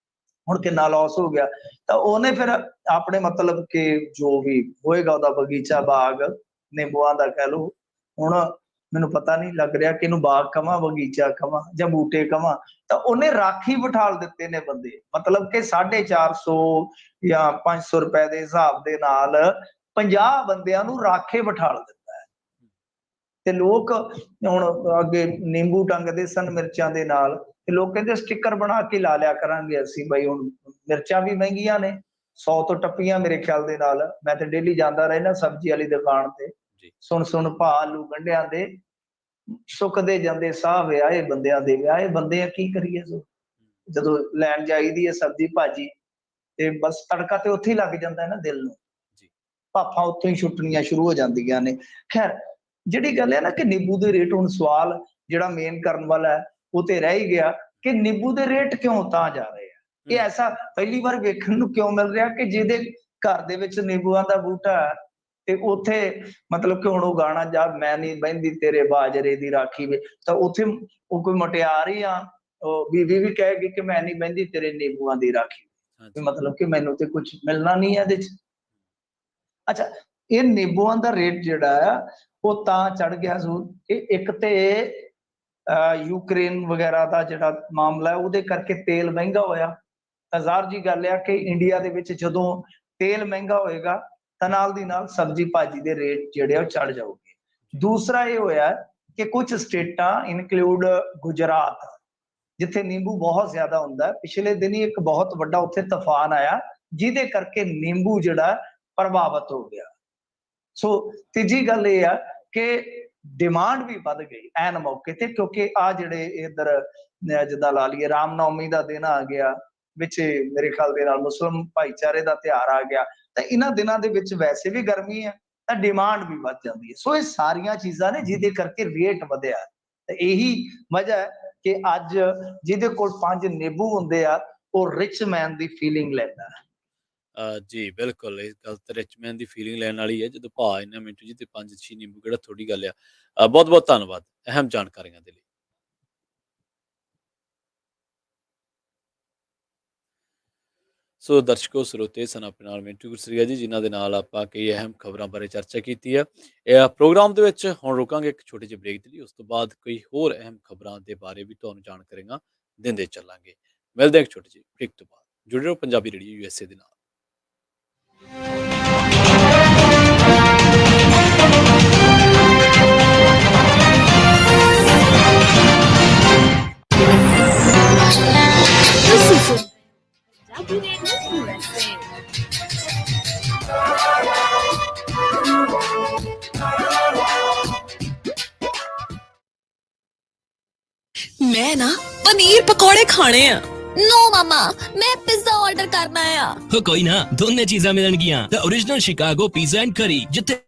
ਹੁਣ ਕਿੰਨਾ ਲਾਸ ਹੋ ਗਿਆ। ਤਾਂ ਉਹਨੇ ਫਿਰ ਆਪਣੇ ਮਤਲਬ ਕਿ ਜੋ ਵੀ ਹੋਏਗਾ ਉਹਦਾ ਬਗੀਚਾ, ਬਾਗ ਨਿੰਬੂਆਂ ਦਾ ਕਹਿ ਲਓ, ਹੁਣ ਮੈਨੂੰ ਪਤਾ ਨਹੀਂ ਲੱਗ ਰਿਹਾ ਕਿ ਇਹਨੂੰ ਬਾਗ ਕਵਾਂ, ਬਗੀਚਾ ਕਵਾਂ ਜਾਂ ਬੂਟੇ ਕਵਾਂ। ਤਾਂ ਉਹਨੇ ਰਾਖੀ ਬਿਠਾਲ ਦਿੱਤੇ ਨੇ ਬੰਦੇ, ਮਤਲਬ ਕਿ 450 ਜਾਂ 500 ਰੁਪਏ ਦੇ ਹਿਸਾਬ ਦੇ ਨਾਲ 50 ਬੰਦਿਆਂ ਨੂੰ ਰਾਖੇ ਬਿਠਾਲ ਦਿੱਤਾ ਹੈ। ਤੇ ਲੋਕ ਹੁਣ ਅੱਗੇ ਨਿੰਬੂ ਟੰਗਦੇ ਸਨ ਮਿਰਚਾਂ ਦੇ ਨਾਲ, ਤੇ ਲੋਕ ਕਹਿੰਦੇ ਸਟicker ਬਣਾ ਕੇ ਲਾ ਲਿਆ ਕਰਾਂਗੇ ਅਸੀਂ, ਬਈ ਹੁਣ ਮਿਰਚਾਂ ਵੀ ਮਹਿੰਗੀਆਂ ਨੇ, 100 ਤੋਂ ਟੱਪੀਆਂ ਮੇਰੇ ਖਿਆਲ ਦੇ ਨਾਲ। ਮੈਂ ਤੇ ਡੇਲੀ ਜਾਂਦਾ ਰਹਿਣਾ ਸਬਜ਼ੀ ਵਾਲੀ ਦੁਕਾਨ ਤੇ, ਸੁਣ ਭਾਅ ਆਲੂ ਗੰਢਿਆਂ ਦੇ ਸੁੱਕਦੇ ਜਾਂਦੇ ਸਾਹ, ਵਿਆਹੇ ਬੰਦਿਆਂ ਦੇ ਵਿਆਹੇ ਬੰਦੇ ਆ, ਕੀ ਕਰੀਏ। ਜਦੋਂ ਲੈਣ ਜਾਈਦੀ ਹੈ ਸਬਜ਼ੀ ਭਾਜੀ, ਤੇ ਬਸ ਤੜਕਾ ਤੇ ਉੱਥੇ ਹੀ ਲੱਗ ਜਾਂਦਾ ਹੈ ਨਾ ਦਿਲ ਨੂੰ, ਭਾਫਾਂ ਉੱਥੋਂ ਹੀ ਛੁੱਟਣੀਆਂ ਸ਼ੁਰੂ ਹੋ ਜਾਂਦੀਆਂ ਨੇ। ਖੈਰ ਜਿਹੜੀ ਗੱਲ ਹੈ ਨਾ ਕਿ ਨਿੰਬੂ ਦੇ ਰੇਟ, ਹੁਣ ਸਵਾਲ ਜਿਹੜਾ ਮੇਨ ਕਰਨ ਵਾਲਾ ਹੈ ਉਹ ਤੇ ਰਹਿ ਹੀ ਗਿਆ ਕਿ ਨਿੰਬੂ ਦੇ ਰੇਟ ਕਿਉਂ ਤਾਂ ਜਾ ਰਹੇ ਆ। ਇਹ ਐਸਾ ਪਹਿਲੀ ਵਾਰ ਵੇਖਣ ਨੂੰ ਕਿਉਂ ਮਿਲ ਰਿਹਾ ਕਿ ਜਿਹਦੇ ਘਰ ਦੇ ਵਿੱਚ ਨਿੰਬੂਆਂ ਦਾ ਬੂਟਾ ਹੈ ਤੇ ਉੱਥੇ ਮਤਲਬ ਕਿ ਹੁਣ ਉਹ ਗਾਣਾ, ਜਾ ਮੈਂ ਨਹੀਂ ਬਹਿੰਦੀ ਤੇਰੇ ਬਾਜਰੇ ਦੀ ਰਾਖੀ ਵਿੱਚ, ਤਾਂ ਉੱਥੇ ਉਹ ਕੋਈ ਮੁਟਿਆਰ ਹੀ ਆ, ਬੀਬੀ ਵੀ ਕਹੇਗੀ ਕਿ ਮੈਂ ਨਹੀਂ ਬਹਿੰਦੀ ਤੇਰੇ ਨਿੰਬੂਆਂ ਦੀ ਰਾਖੀ, ਮਤਲਬ ਕਿ ਮੈਨੂੰ ਤੇ ਕੁਝ ਮਿਲਣਾ ਨਹੀਂ ਹੈ ਇਹਦੇ ਚ। ਅੱਛਾ, ਇਹ ਨਿੰਬੂਆਂ ਦਾ ਰੇਟ ਜਿਹੜਾ ਆ ਉਹ ਤਾਂ ਚੜ ਗਿਆ ਜ਼ਰੂਰ ਕਿ ਇੱਕ ਤੇ ਯੂਕਰੇਨ ਵਗੈਰਾ ਦਾ ਜਿਹੜਾ ਮਾਮਲਾ ਹੈ ਉਹਦੇ ਕਰਕੇ ਤੇਲ ਮਹਿੰਗਾ ਹੋਇਆ। ਤਾਂ ਜ਼ਾਹਰ ਜੀ ਗੱਲ ਆ ਕਿ ਇੰਡੀਆ ਦੇ ਵਿੱਚ ਜਦੋਂ ਤੇਲ ਮਹਿੰਗਾ ਹੋਏਗਾ ਤਾਂ ਨਾਲ ਦੀ ਨਾਲ ਸਬਜ਼ੀ ਭਾਜੀ ਦੇ ਰੇਟ ਜਿਹੜੇ ਆ ਉਹ ਚੜ ਜਾਊਗੇ। ਦੂਸਰਾ ਇਹ ਹੋਇਆ ਕਿ ਕੁਝ ਸਟੇਟਾਂ ਇਨਕਲੂਡ ਗੁਜਰਾਤ, ਜਿੱਥੇ ਨਿੰਬੂ ਬਹੁਤ ਜ਼ਿਆਦਾ ਹੁੰਦਾ, ਪਿਛਲੇ ਦਿਨੀ ਇੱਕ ਬਹੁਤ ਵੱਡਾ ਉੱਥੇ ਤੂਫਾਨ ਆਇਆ ਜਿਹਦੇ ਕਰਕੇ ਨਿੰਬੂ ਜਿਹੜਾ ਪ੍ਰਭਾਵਿਤ ਹੋ ਗਿਆ। ਸੋ ਤੀਜੀ ਗੱਲ ਇਹ ਆ ਕਿ ਡਿਮਾਂਡ ਵੀ ਵੱਧ ਗਈ ਐਨ ਮੌਕੇ ਤੇ, ਕਿਉਂਕਿ ਆ ਜਿਹੜੇ ਇੱਧਰ ਜਿੱਦਾਂ ਲਾ ਲਈਏ ਰਾਮਨੌਮੀ ਦਾ ਦਿਨ ਆ ਗਿਆ ਵਿੱਚ, ਮੇਰੇ ਖਿਆਲ ਦੇ ਨਾਲ ਮੁਸਲਿਮ ਭਾਈਚਾਰੇ ਦਾ ਤਿਉਹਾਰ ਆ ਗਿਆ, ਤਾਂ ਇਹਨਾਂ ਦਿਨਾਂ ਦੇ ਵਿੱਚ ਵੈਸੇ ਵੀ ਗਰਮੀ ਹੈ ਤਾਂ ਡਿਮਾਂਡ ਵੀ ਵੱਧ ਜਾਂਦੀ ਹੈ। ਸੋ ਇਹ ਸਾਰੀਆਂ ਚੀਜ਼ਾਂ ਨੇ ਜਿਹਦੇ ਕਰਕੇ ਰੇਟ ਵਧਿਆ। ਤੇ ਇਹੀ ਵਜ੍ਹਾ ਹੈ ਕਿ ਅੱਜ ਜਿਹਦੇ ਕੋਲ 5 ਨਿੰਬੂ ਹੁੰਦੇ ਆ ਉਹ ਰਿਚ ਮੈਨ ਦੀ ਫੀਲਿੰਗ ਲੈਂਦਾ ਹੈ। ਜੀ ਬਿਲਕੁਲ, ਇਹ ਗੱਲ ਤਾਂ ਰਿਚ ਮੈਨ ਦੀ ਫੀਲਿੰਗ ਲੈਣ ਵਾਲੀ ਹੈ ਜਦੋਂ ਭਾਅ ਇੰਨਾ ਮਿੰਟੂ ਜੀ, ਤੇ 5-6 ਨਿੰਬੂ ਕਿਹੜਾ ਥੋੜੀ ਗੱਲ ਆ। ਬਹੁਤ ਬਹੁਤ ਧੰਨਵਾਦ ਅਹਿਮ ਜਾਣਕਾਰੀਆਂ ਦੇ ਲਈ। ਸੋ ਦਰਸ਼ਕੋ ਸਰੋਤੇ ਸਨ ਆਪਣੇ ਨਾਲ ਮਿੰਟੂ ਗੁਰਸਰੀਆ ਜੀ, ਜਿਨ੍ਹਾਂ ਦੇ ਨਾਲ ਆਪਾਂ ਕਈ ਅਹਿਮ ਖਬਰਾਂ ਬਾਰੇ ਚਰਚਾ ਕੀਤੀ ਹੈ। ਇਹ ਪ੍ਰੋਗਰਾਮ ਦੇ ਵਿੱਚ ਹੁਣ ਰੁਕਾਂਗੇ ਇੱਕ ਛੋਟੇ ਜਿਹੇ ਬ੍ਰੇਕ ਦੇ ਲਈ, ਉਸ ਤੋਂ ਬਾਅਦ ਕੋਈ ਹੋਰ ਅਹਿਮ ਖਬਰਾਂ ਦੇ ਬਾਰੇ ਵੀ ਤੁਹਾਨੂੰ ਜਾਣਕਾਰੀਆਂ ਦਿੰਦੇ ਚੱਲਾਂਗੇ। ਮਿਲਦੇ ਹਾਂ ਇੱਕ ਛੋਟੇ ਜਿਹੇ ਬ੍ਰੇਕ ਤੋਂ ਬਾਅਦ। ਜੁੜੇ ਰਹੋ ਪੰਜਾਬੀ ਰੇਡੀਓ ਯੂਐਸਏ ਦੇ ਨਾਲ। ਤੁਸੀਂ ਸੁਣ ਪੰਜਾਬੀ ਰੇਡੀਓ USA। मैं ना पनीर पकौड़े खाने आ। नो मामा, मैं पिज्जा ऑर्डर करना है। हो कोई ना, दोनों चीज़ां मिलणगियां। The original Chicago pizza and curry, जिथे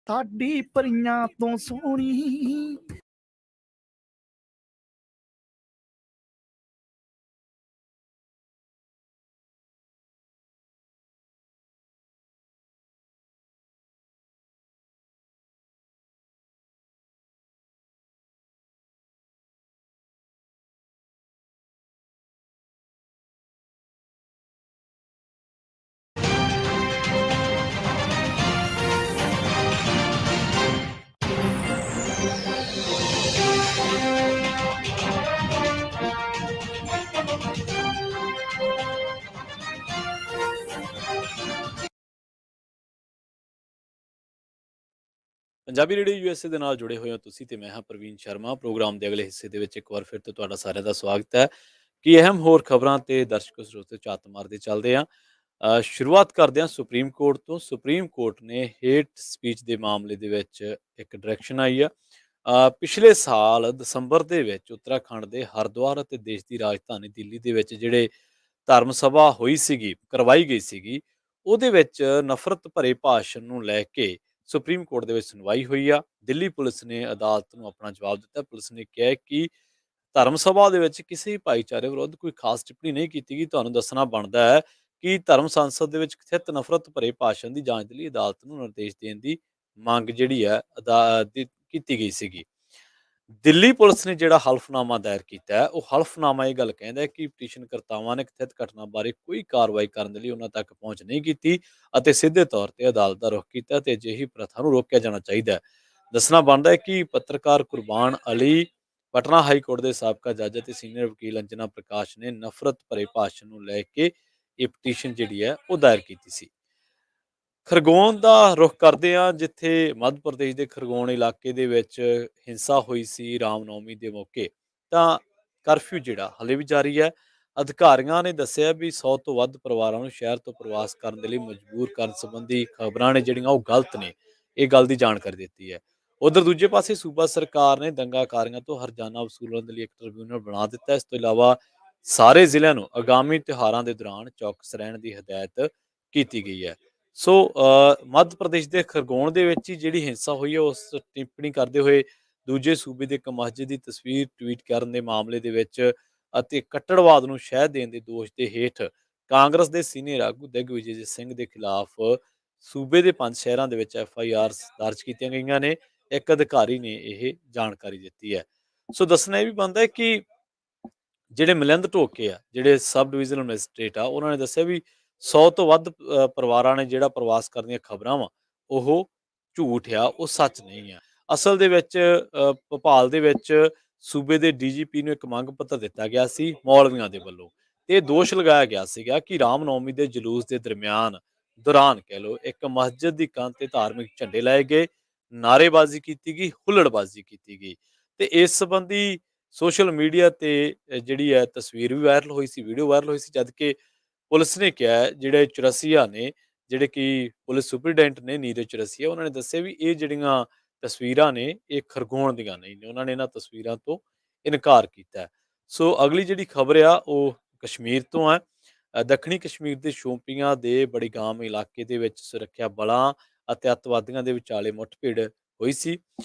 ਤੁਹਾਡੀ ਪਰੀਆਂ ਤੋਂ ਸੋਹਣੀ। ਪੰਜਾਬੀ ਰੇਡੀਓ ਯੂਐਸਏ ਦੇ ਨਾਲ ਜੁੜੇ ਹੋਏ ਹੋ ਤੁਸੀਂ ਤੇ ਮੈਂ ਹਾਂ ਪ੍ਰਵੀਨ ਸ਼ਰਮਾ। ਪ੍ਰੋਗਰਾਮ ਦੇ ਅਗਲੇ ਹਿੱਸੇ ਦੇ ਵਿੱਚ ਇੱਕ ਵਾਰ ਫਿਰ ਤੋਂ ਤੁਹਾਡਾ ਸਾਰਿਆਂ ਦਾ ਸਵਾਗਤ ਹੈ ਕਿ ਅਹਿਮ ਹੋਰ ਖਬਰਾਂ ਤੇ ਦਰਸ਼ਕ ਸਰੋਤੇ ਝਾਤ ਮਾਰਦੇ ਚੱਲਦੇ ਹਾਂ। ਸ਼ੁਰੂਆਤ ਕਰਦੇ ਹਾਂ ਸੁਪਰੀਮ ਕੋਰਟ ਤੋਂ। ਸੁਪਰੀਮ ਕੋਰਟ ਨੇ ਹੇਟ ਸਪੀਚ ਦੇ ਮਾਮਲੇ ਦੇ ਵਿੱਚ ਇੱਕ ਡਾਇਰੈਕਸ਼ਨ ਆਈ ਆ। ਪਿਛਲੇ ਸਾਲ ਦਸੰਬਰ ਦੇ ਵਿੱਚ ਉੱਤਰਾਖੰਡ ਦੇ ਹਰਿਦੁਆਰ ਅਤੇ ਦੇਸ਼ ਦੀ ਰਾਜਧਾਨੀ ਦਿੱਲੀ ਦੇ ਵਿੱਚ ਜਿਹੜੇ ਧਰਮ ਸਭਾ ਹੋਈ ਸੀਗੀ, ਕਰਵਾਈ ਗਈ ਸੀਗੀ, ਉਹਦੇ ਵਿੱਚ ਨਫ਼ਰਤ ਭਰੇ ਭਾਸ਼ਣ ਨੂੰ ਲੈ ਕੇ ਸੁਪਰੀਮ ਕੋਰਟ ਦੇ ਵਿੱਚ ਸੁਣਵਾਈ ਹੋਈ ਆ। ਦਿੱਲੀ ਪੁਲਿਸ ਨੇ ਅਦਾਲਤ ਨੂੰ ਆਪਣਾ ਜਵਾਬ ਦਿੱਤਾ। ਪੁਲਿਸ ਨੇ ਕਿਹਾ ਹੈ ਕਿ ਧਰਮ ਸਭਾ ਦੇ ਵਿੱਚ ਕਿਸੇ ਵੀ ਭਾਈਚਾਰੇ ਵਿਰੁੱਧ ਕੋਈ ਖਾਸ ਟਿੱਪਣੀ ਨਹੀਂ ਕੀਤੀ ਗਈ। ਤੁਹਾਨੂੰ ਦੱਸਣਾ ਬਣਦਾ ਹੈ ਕਿ ਧਰਮ ਸੰਸਦ ਦੇ ਵਿੱਚ ਕਥਿਤ ਨਫ਼ਰਤ ਭਰੇ ਭਾਸ਼ਣ ਦੀ ਜਾਂਚ ਦੇ ਲਈ ਅਦਾਲਤ ਨੂੰ ਨਿਰਦੇਸ਼ ਦੇਣ ਦੀ ਮੰਗ ਜਿਹੜੀ ਹੈ ਕੀਤੀ ਗਈ ਸੀਗੀ। ਦਿੱਲੀ ਪੁਲਿਸ ਨੇ ਜਿਹੜਾ ਹਲਫਨਾਮਾ ਦਾਇਰ ਕੀਤਾ ਹੈ, ਉਹ ਹਲਫਨਾਮਾ ਇਹ ਗੱਲ ਕਹਿੰਦਾ ਹੈ ਕਿ ਪਟੀਸ਼ਨ ਕਰਤਾਵਾਂ ਨੇ ਕਥਿਤ ਘਟਨਾ ਬਾਰੇ ਕੋਈ ਕਾਰਵਾਈ ਕਰਨ ਦੇ ਲਈ ਉਹਨਾਂ ਤੱਕ ਪਹੁੰਚ ਨਹੀਂ ਕੀਤੀ ਅਤੇ ਸਿੱਧੇ ਤੌਰ ਤੇ ਅਦਾਲਤ ਦਾ ਰੁਖ ਕੀਤਾ ਤੇ ਅਜਿਹੀ ਪ੍ਰਥਾ ਨੂੰ ਰੋਕਿਆ ਜਾਣਾ ਚਾਹੀਦਾ ਹੈ। ਦੱਸਣਾ ਬਣਦਾ ਹੈ ਕਿ ਪੱਤਰਕਾਰ ਕੁਰਬਾਨ ਅਲੀ, ਪਟਨਾ ਹਾਈ ਕੋਰਟ ਦੇ ਸਾਬਕਾ ਜੱਜ ਅਤੇ ਸੀਨੀਅਰ ਵਕੀਲ ਅੰਜਨਾ ਪ੍ਰਕਾਸ਼ ਨੇ ਨਫ਼ਰਤ ਭਰੇ ਭਾਸ਼ਣ ਨੂੰ ਲੈ ਕੇ ਇਹ ਪਟੀਸ਼ਨ ਜਿਹੜੀ ਹੈ ਉਹ ਦਾਇਰ ਕੀਤੀ ਸੀ। ਖਰਗੋਨ ਦਾ ਰੁਖ ਕਰਦੇ ਆ, ਜਿੱਥੇ ਮੱਧ ਪ੍ਰਦੇਸ਼ ਦੇ ਖਰਗੋਨ ਇਲਾਕੇ ਦੇ ਵਿੱਚ ਹਿੰਸਾ ਹੋਈ ਸੀ ਰਾਮਨੌਮੀ ਦੇ ਮੌਕੇ, ਤਾਂ ਕਰਫਿਊ ਜਿਹੜਾ ਹਲੇ ਵੀ ਜਾਰੀ ਹੈ। ਅਧਿਕਾਰੀਆਂ ਨੇ ਦੱਸਿਆ ਵੀ 100 ਤੋਂ ਵੱਧ ਪਰਿਵਾਰਾਂ ਨੂੰ ਸ਼ਹਿਰ ਤੋਂ ਪ੍ਰਵਾਸ ਕਰਨ ਦੇ ਲਈ ਮਜਬੂਰ ਕਰਨ ਸੰਬੰਧੀ ਖਬਰਾਂ ਨੇ ਜਿਹੜੀਆਂ ਉਹ ਗਲਤ ਨੇ, ਇਹ ਗੱਲ ਦੀ ਜਾਣਕਾਰੀ ਦਿੱਤੀ ਹੈ। ਉਧਰ ਦੂਜੇ ਪਾਸੇ ਸੂਬਾ ਸਰਕਾਰ ਨੇ ਦੰਗਾਕਾਰੀਆਂ ਤੋਂ ਹਰਜਾਨਾ ਵਸੂਲਣ ਦੇ ਲਈ ਇੱਕ ਟ੍ਰਿਬਿਊਨਲ ਬਣਾ ਦਿੱਤਾ। ਇਸ ਤੋਂ ਇਲਾਵਾ ਸਾਰੇ ਜ਼ਿਲ੍ਹਿਆਂ ਨੂੰ ਆਗਾਮੀ ਤਿਉਹਾਰਾਂ ਦੇ ਦੌਰਾਨ ਚੌਕਸ ਰਹਿਣ ਦੀ ਹਦਾਇਤ ਕੀਤੀ ਗਈ ਹੈ। ਸੋ ਮੱਧ ਪ੍ਰਦੇਸ਼ ਦੇ ਖਰਗੋਨ ਦੇ ਵਿੱਚ ਹੀ ਜਿਹੜੀ ਹਿੰਸਾ ਹੋਈ ਹੈ, ਉਸ ਟਿੱਪਣੀ ਕਰਦੇ ਹੋਏ ਦੂਜੇ ਸੂਬੇ ਦੇ ਇੱਕ ਮਸਜਿਦ ਦੀ ਤਸਵੀਰ ਟਵੀਟ ਕਰਨ ਦੇ ਮਾਮਲੇ ਦੇ ਵਿੱਚ ਅਤੇ ਕੱਟੜਵਾਦ ਨੂੰ ਸ਼ਹਿ ਦੇਣ ਦੇ ਦੋਸ਼ ਦੇ ਹੇਠ ਕਾਂਗਰਸ ਦੇ ਸੀਨੀਅਰ ਆਗੂ ਦਿਗਵਿਜੇ ਸਿੰਘ ਦੇ ਖਿਲਾਫ ਸੂਬੇ ਦੇ 5 ਸ਼ਹਿਰਾਂ ਦੇ ਵਿੱਚ FIR ਦਰਜ ਕੀਤੀਆਂ ਗਈਆਂ ਨੇ। ਇੱਕ ਅਧਿਕਾਰੀ ਨੇ ਇਹ ਜਾਣਕਾਰੀ ਦਿੱਤੀ ਹੈ। ਸੋ ਦੱਸਣਾ ਇਹ ਵੀ ਬਣਦਾ ਹੈ ਕਿ ਜਿਹੜੇ ਮਿਲਿੰਦ ਢੋਕੇ ਆ, ਜਿਹੜੇ ਸਬ ਡਿਵੀਜ਼ਨਲ ਮੈਜਿਸਟ੍ਰੇਟ ਆ, ਉਹਨਾਂ ਨੇ ਦੱਸਿਆ ਵੀ 100 ਤੋਂ ਵੱਧ ਪਰਿਵਾਰਾਂ ਨੇ ਜਿਹੜਾ ਪ੍ਰਵਾਸ ਕਰਨ ਦੀਆਂ ਖਬਰਾਂ ਵਾ ਉਹ ਝੂਠ ਆ, ਉਹ ਸੱਚ ਨਹੀਂ ਆ। ਅਸਲ ਦੇ ਵਿੱਚ ਭੋਪਾਲ ਦੇ ਵਿੱਚ ਸੂਬੇ ਦੇ DGP ਨੂੰ ਇੱਕ ਮੰਗ ਪੱਤਰ ਦਿੱਤਾ ਗਿਆ ਸੀ ਮੌਲਵੀਆਂ ਦੇ ਵੱਲੋਂ, ਤੇ ਇਹ ਦੋਸ਼ ਲਗਾਇਆ ਗਿਆ ਸੀਗਾ ਕਿ ਰਾਮਨੌਮੀ ਦੇ ਜਲੂਸ ਦੇ ਦੌਰਾਨ ਕਹਿ ਲਓ, ਇੱਕ ਮਸਜਿਦ ਦੀ ਕੰਧ ਤੇ ਧਾਰਮਿਕ ਝੰਡੇ ਲਾਏ ਗਏ, ਨਾਅਰੇਬਾਜ਼ੀ ਕੀਤੀ ਗਈ, ਹੁੱਲੜਬਾਜ਼ੀ ਕੀਤੀ ਗਈ। ਤੇ ਇਸ ਸੰਬੰਧੀ ਸੋਸ਼ਲ ਮੀਡੀਆ ਤੇ ਜਿਹੜੀ ਹੈ ਤਸਵੀਰ ਵੀ ਵਾਇਰਲ ਹੋਈ ਸੀ, ਵੀਡੀਓ ਵਾਇਰਲ ਹੋਈ ਸੀ, ਜਦ ਕਿ ਪੁਲਿਸ ਨੇ ਕਿਹਾ ਹੈ, ਜਿਹੜੇ ਚੁਰਸੀਆ ਨੇ, ਜਿਹੜੇ ਕਿ ਪੁਲਿਸ ਸੁਪਰੀਡੈਂਟ ਨੇ ਨੀਰਜ ਚੁਰਸੀਆ, ਉਹਨਾਂ ਨੇ ਦੱਸਿਆ ਵੀ ਇਹ ਜਿਹੜੀਆਂ ਤਸਵੀਰਾਂ ਨੇ ਇਹ ਖਰਗੋਣ ਦੀਆਂ ਨਹੀਂ ਨੇ। ਉਹਨਾਂ ਨੇ ਇਹਨਾਂ ਤਸਵੀਰਾਂ ਤੋਂ ਇਨਕਾਰ ਕੀਤਾ ਹੈ। ਸੋ ਅਗਲੀ ਜਿਹੜੀ ਖਬਰ ਆ ਉਹ ਕਸ਼ਮੀਰ ਤੋਂ ਹੈ। ਦੱਖਣੀ ਕਸ਼ਮੀਰ ਦੇ ਸ਼ੋਪੀਆਂ ਦੇ ਬੜੀਗਾਮ ਇਲਾਕੇ ਦੇ ਵਿੱਚ ਸੁਰੱਖਿਆ ਬਲਾਂ ਅਤੇ ਅੱਤਵਾਦੀਆਂ ਦੇ ਵਿਚਾਲੇ ਮੁੱਠਭੇੜ ਹੋਈ ਸੀ।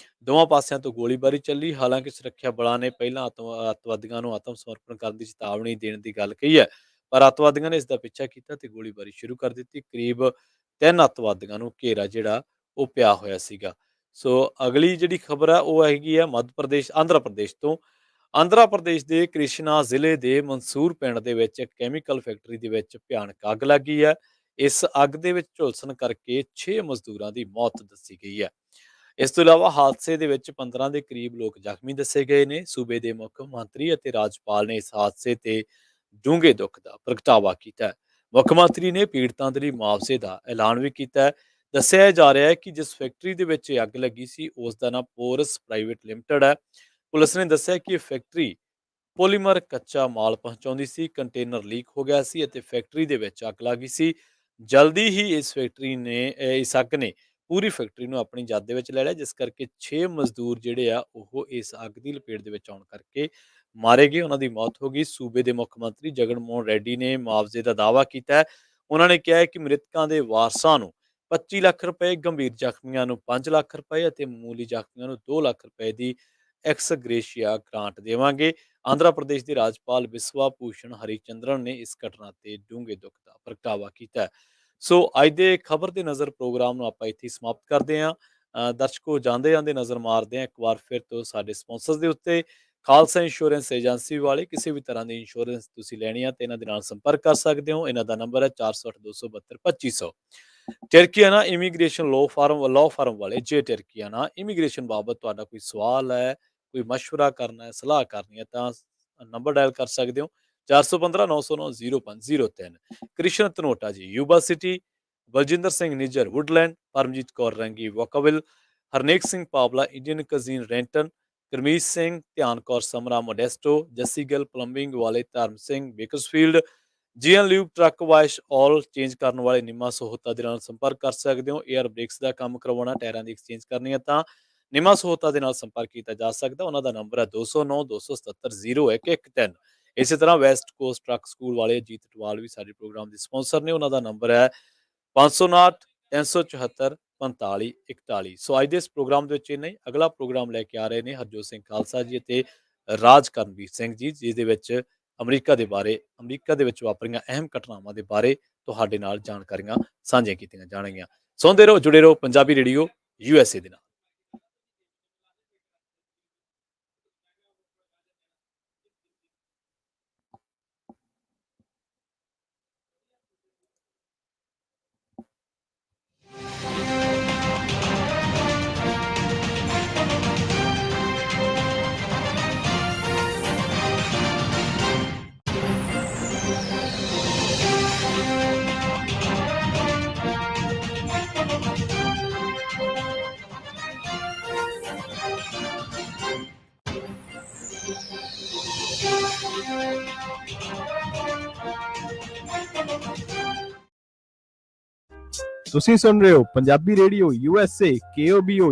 ਦੋਵਾਂ ਪਾਸਿਆਂ ਤੋਂ ਗੋਲੀਬਾਰੀ ਚੱਲੀ। ਹਾਲਾਂਕਿ ਸੁਰੱਖਿਆ ਬਲਾਂ ਨੇ ਪਹਿਲਾਂ ਅੱਤਵਾਦੀਆਂ ਨੂੰ ਆਤਮ ਸਮਰਪਣ ਕਰਨ ਦੀ ਚੇਤਾਵਨੀ ਦੇਣ ਦੀ ਗੱਲ ਕਹੀ ਹੈ, ਪਰ ਅੱਤਵਾਦੀਆਂ ਨੇ ਇਸ ਦਾ ਪਿੱਛਾ ਕੀਤਾ ਤੇ ਗੋਲੀਬਾਰੀ ਸ਼ੁਰੂ ਕਰ ਦਿੱਤੀ। ਕਰੀਬ 3 ਅੱਤਵਾਦੀਆਂ ਨੂੰ ਘੇਰਾ ਜਿਹੜਾ ਉਹ ਪਿਆ ਹੋਇਆ ਸੀਗਾ। ਸੋ ਅਗਲੀ ਜਿਹੜੀ ਖਬਰ ਆ ਉਹ ਹੈਗੀ ਆ ਆਂਧਰਾ ਪ੍ਰਦੇਸ਼ ਤੋਂ। ਆਂਧਰਾ ਪ੍ਰਦੇਸ਼ ਦੇ ਕ੍ਰਿਸ਼ਨਾ ਜ਼ਿਲ੍ਹੇ ਦੇ ਮਨਸੂਰ ਪਿੰਡ ਦੇ ਵਿੱਚ ਇੱਕ ਕੈਮੀਕਲ ਫੈਕਟਰੀ ਦੇ ਵਿੱਚ ਭਿਆਨਕ ਅੱਗ ਲੱਗੀ ਹੈ। ਇਸ ਅੱਗ ਦੇ ਵਿੱਚ ਝੁਲਸਣ ਕਰਕੇ 6 ਮਜ਼ਦੂਰਾਂ ਦੀ ਮੌਤ ਦੱਸੀ ਗਈ ਹੈ। ਇਸ ਤੋਂ ਇਲਾਵਾ ਹਾਦਸੇ ਦੇ ਵਿੱਚ 15 ਦੇ ਕਰੀਬ ਲੋਕ ਜ਼ਖਮੀ ਦੱਸੇ ਗਏ ਨੇ। ਸੂਬੇ ਦੇ ਮੁੱਖ ਮੰਤਰੀ ਅਤੇ ਰਾਜਪਾਲ ਨੇ ਇਸ ਹਾਦਸੇ ਤੇ ਡੂੰਘੇ ਦੁੱਖ ਦਾ ਪ੍ਰਗਟਾਵਾ ਕੀਤਾ ਹੈ। ਮੁੱਖ ਮੰਤਰੀ ਨੇ ਪੀੜਤਾਂ ਦੇ ਲਈ ਮੁਆਵਜ਼ੇ ਦਾ ਐਲਾਨ ਵੀ ਕੀਤਾ ਹੈ। ਦੱਸਿਆ ਜਾ ਰਿਹਾ ਹੈ ਕਿ ਜਿਸ ਫੈਕਟਰੀ ਦੇ ਵਿੱਚ ਇਹ ਅੱਗ ਲੱਗੀ ਸੀ ਉਸ ਦਾ ਨਾਮ ਪੋਰਸ ਪ੍ਰਾਈਵੇਟ ਲਿਮਟਿਡ ਹੈ। ਪੁਲਿਸ ਨੇ ਦੱਸਿਆ ਕਿ ਇਹ ਫੈਕਟਰੀ ਪੋਲੀਮਰ ਕੱਚਾ ਮਾਲ ਪਹੁੰਚਾਉਂਦੀ ਸੀ। ਕੰਟੇਨਰ ਲੀਕ ਹੋ ਗਿਆ ਸੀ ਅਤੇ ਫੈਕਟਰੀ ਦੇ ਵਿੱਚ ਅੱਗ ਲੱਗੀ ਸੀ। ਜਲਦੀ ਹੀ ਇਸ ਅੱਗ ਨੇ ਪੂਰੀ ਫੈਕਟਰੀ ਨੂੰ ਆਪਣੀ ਜਦ ਦੇ ਵਿੱਚ ਲੈ ਲਿਆ, ਜਿਸ ਕਰਕੇ 6 ਮਜ਼ਦੂਰ ਜਿਹੜੇ ਆ ਉਹ ਇਸ ਅੱਗ ਦੀ ਲਪੇਟ ਦੇ ਵਿੱਚ ਆਉਣ ਕਰਕੇ ਮਾਰੇ ਗਏ, ਉਹਨਾਂ ਦੀ ਮੌਤ ਹੋ ਗਈ। ਸੂਬੇ ਦੇ ਮੁੱਖ ਮੰਤਰੀ ਜਗਨ ਮੋਹਨ ਰੈਡੀ ਨੇ ਮੁਆਵਜ਼ੇ ਦਾ ਦਾਅਵਾ ਕੀਤਾ ਹੈ। ਉਹਨਾਂ ਨੇ ਕਿਹਾ ਹੈ ਕਿ ਮ੍ਰਿਤਕਾਂ ਦੇ ਵਾਰਸਾਂ ਨੂੰ 25 ਲੱਖ ਰੁਪਏ, ਗੰਭੀਰ ਜ਼ਖਮੀਆਂ ਨੂੰ 5 ਲੱਖ ਰੁਪਏ ਅਤੇ ਮਾਮੂਲੀ ਜ਼ਖਮੀਆਂ ਨੂੰ 2 ਲੱਖ ਰੁਪਏ ਦੀ ਐਕਸ ਗ੍ਰੇਸ਼ੀਆ ਗ੍ਰਾਂਟ ਦੇਵਾਂਗੇ। ਆਂਧਰਾ ਪ੍ਰਦੇਸ਼ ਦੇ ਰਾਜਪਾਲ ਬਿਸਵਾ ਭੂਸ਼ਣ ਹਰੀਚੰਦਰਨ ਨੇ ਇਸ ਘਟਨਾ ਤੇ ਡੂੰਘੇ ਦੁੱਖ ਦਾ ਪ੍ਰਗਟਾਵਾ ਕੀਤਾ ਹੈ। ਸੋ ਅੱਜ ਦੇ ਖਬਰ ਤੇ ਨਜ਼ਰ ਪ੍ਰੋਗਰਾਮ ਨੂੰ ਆਪਾਂ ਇੱਥੇ ਹੀ ਸਮਾਪਤ ਕਰਦੇ ਹਾਂ। ਦਰਸ਼ਕੋ, ਜਾਂਦੇ ਜਾਂਦੇ ਨਜ਼ਰ ਮਾਰਦੇ ਹਾਂ ਇੱਕ ਵਾਰ ਫਿਰ ਤੋਂ ਸਾਡੇ ਸਪਾਂਸਰਸ ਦੇ ਉੱਤੇ। ਖਾਲਸਾ ਇੰਸ਼ੋਰੈਂਸ ਏਜੰਸੀ ਵਾਲੇ, ਕਿਸੇ ਵੀ ਤਰ੍ਹਾਂ ਦੀ ਇੰਸ਼ੋਰੈਂਸ ਤੁਸੀਂ ਲੈਣੀ ਆ ਤੇ ਇਹਨਾਂ ਦੇ ਨਾਲ ਸੰਪਰਕ ਕਰ ਸਕਦੇ ਹੋ। ਇਹਨਾਂ ਦਾ ਨੰਬਰ ਹੈ 408 ਟਰਕੀਆਨਾ ਇਮੀਗ੍ਰੇਸ਼ਨ ਲਾਅ ਫਾਰਮ ਵਾਲੇ। ਜੇ ਟਰਕੀਆਨਾ ਇਮੀਗ੍ਰੇਸ਼ਨ ਬਾਬਤ ਤੁਹਾਡਾ ਕੋਈ ਸਵਾਲ ਹੈ, ਕੋਈ ਮਸ਼ਵਰਾ ਕਰਨਾ ਹੈ, ਸਲਾਹ ਕਰਨੀ ਹੈ ਤਾਂ ਨੰਬਰ ਡਾਇਲ ਕਰ ਸਕਦੇ ਹੋ 415-909-0503। Krishan Dhanota ji Yuba City, Baljinder Singh Nijjar Woodland, Paramjit Kaur Rangi Vacaville, Harnek Singh Pawla Indian cuisine Renton, Gurmeet Singh, Dhian Kaur Samra Modesto, Jassi Gill plumbing ਵਾਲੇ, Dharam Singh Bakersfield, GN lube truck wash all change ਕਰਨ ਵਾਲੇ ਨਿੰਮਾ ਸਹੋਤਾ ਦੇ ਨਾਲ ਸੰਪਰਕ ਕਰ ਸਕਦੇ ਹੋ। 에ਅਰ ਬ੍ਰੇਕਸ ਦਾ ਕੰਮ ਕਰਵਾਉਣਾ, ਟਾਇਰਾਂ ਦੀ ਐਕਸਚੇਂਜ ਕਰਨੀ ਹੈ ਤਾਂ ਨਿੰਮਾ ਸਹੋਤਾ ਦੇ ਨਾਲ ਸੰਪਰਕ ਕੀਤਾ ਜਾ ਸਕਦਾ। ਉਹਨਾਂ ਦਾ ਨੰਬਰ ਹੈ 209-277-0113। ਇਸੇ ਤਰ੍ਹਾਂ ਵੈਸਟ ਕੋਸਟ ਟਰੱਕ ਸਕੂਲ ਵਾਲੇ ਅਜੀਤ ਟਵਾਲ ਵੀ ਸਾਡੇ ਪ੍ਰੋਗਰਾਮ ਦੇ ਸਪਾਂਸਰ ਨੇ। ਉਹਨਾਂ ਦਾ ਨੰਬਰ ਹੈ 559-374-4541। ਸੋ ਅੱਜ ਦੇ ਇਸ ਪ੍ਰੋਗਰਾਮ ਦੇ ਵਿੱਚ ਇੰਨਾ ਹੀ। ਅਗਲਾ ਪ੍ਰੋਗਰਾਮ ਲੈ ਕੇ ਆ ਰਹੇ ਨੇ ਹਰਜੋਤ ਸਿੰਘ ਖਾਲਸਾ ਜੀ ਅਤੇ ਰਾਜ ਕਰਨਵੀਰ ਸਿੰਘ ਜੀ, ਜਿਸ ਦੇ ਵਿੱਚ ਅਮਰੀਕਾ ਦੇ ਵਿੱਚ ਵਾਪਰੀਆਂ ਅਹਿਮ ਘਟਨਾਵਾਂ ਦੇ ਬਾਰੇ ਤੁਹਾਡੇ ਨਾਲ ਜਾਣਕਾਰੀਆਂ ਸਾਂਝੀਆਂ ਕੀਤੀਆਂ ਜਾਣਗੀਆਂ। ਸੁਣਦੇ ਰਹੋ, ਜੁੜੇ ਰਹੋ ਪੰਜਾਬੀ ਰੇਡੀਓ USA ਦੇ ਨਾਲ। ਤੁਸੀਂ ਸੁਣ ਰਹੇ ਹੋ ਪੰਜਾਬੀ ਰੇਡੀਓ USA KOBO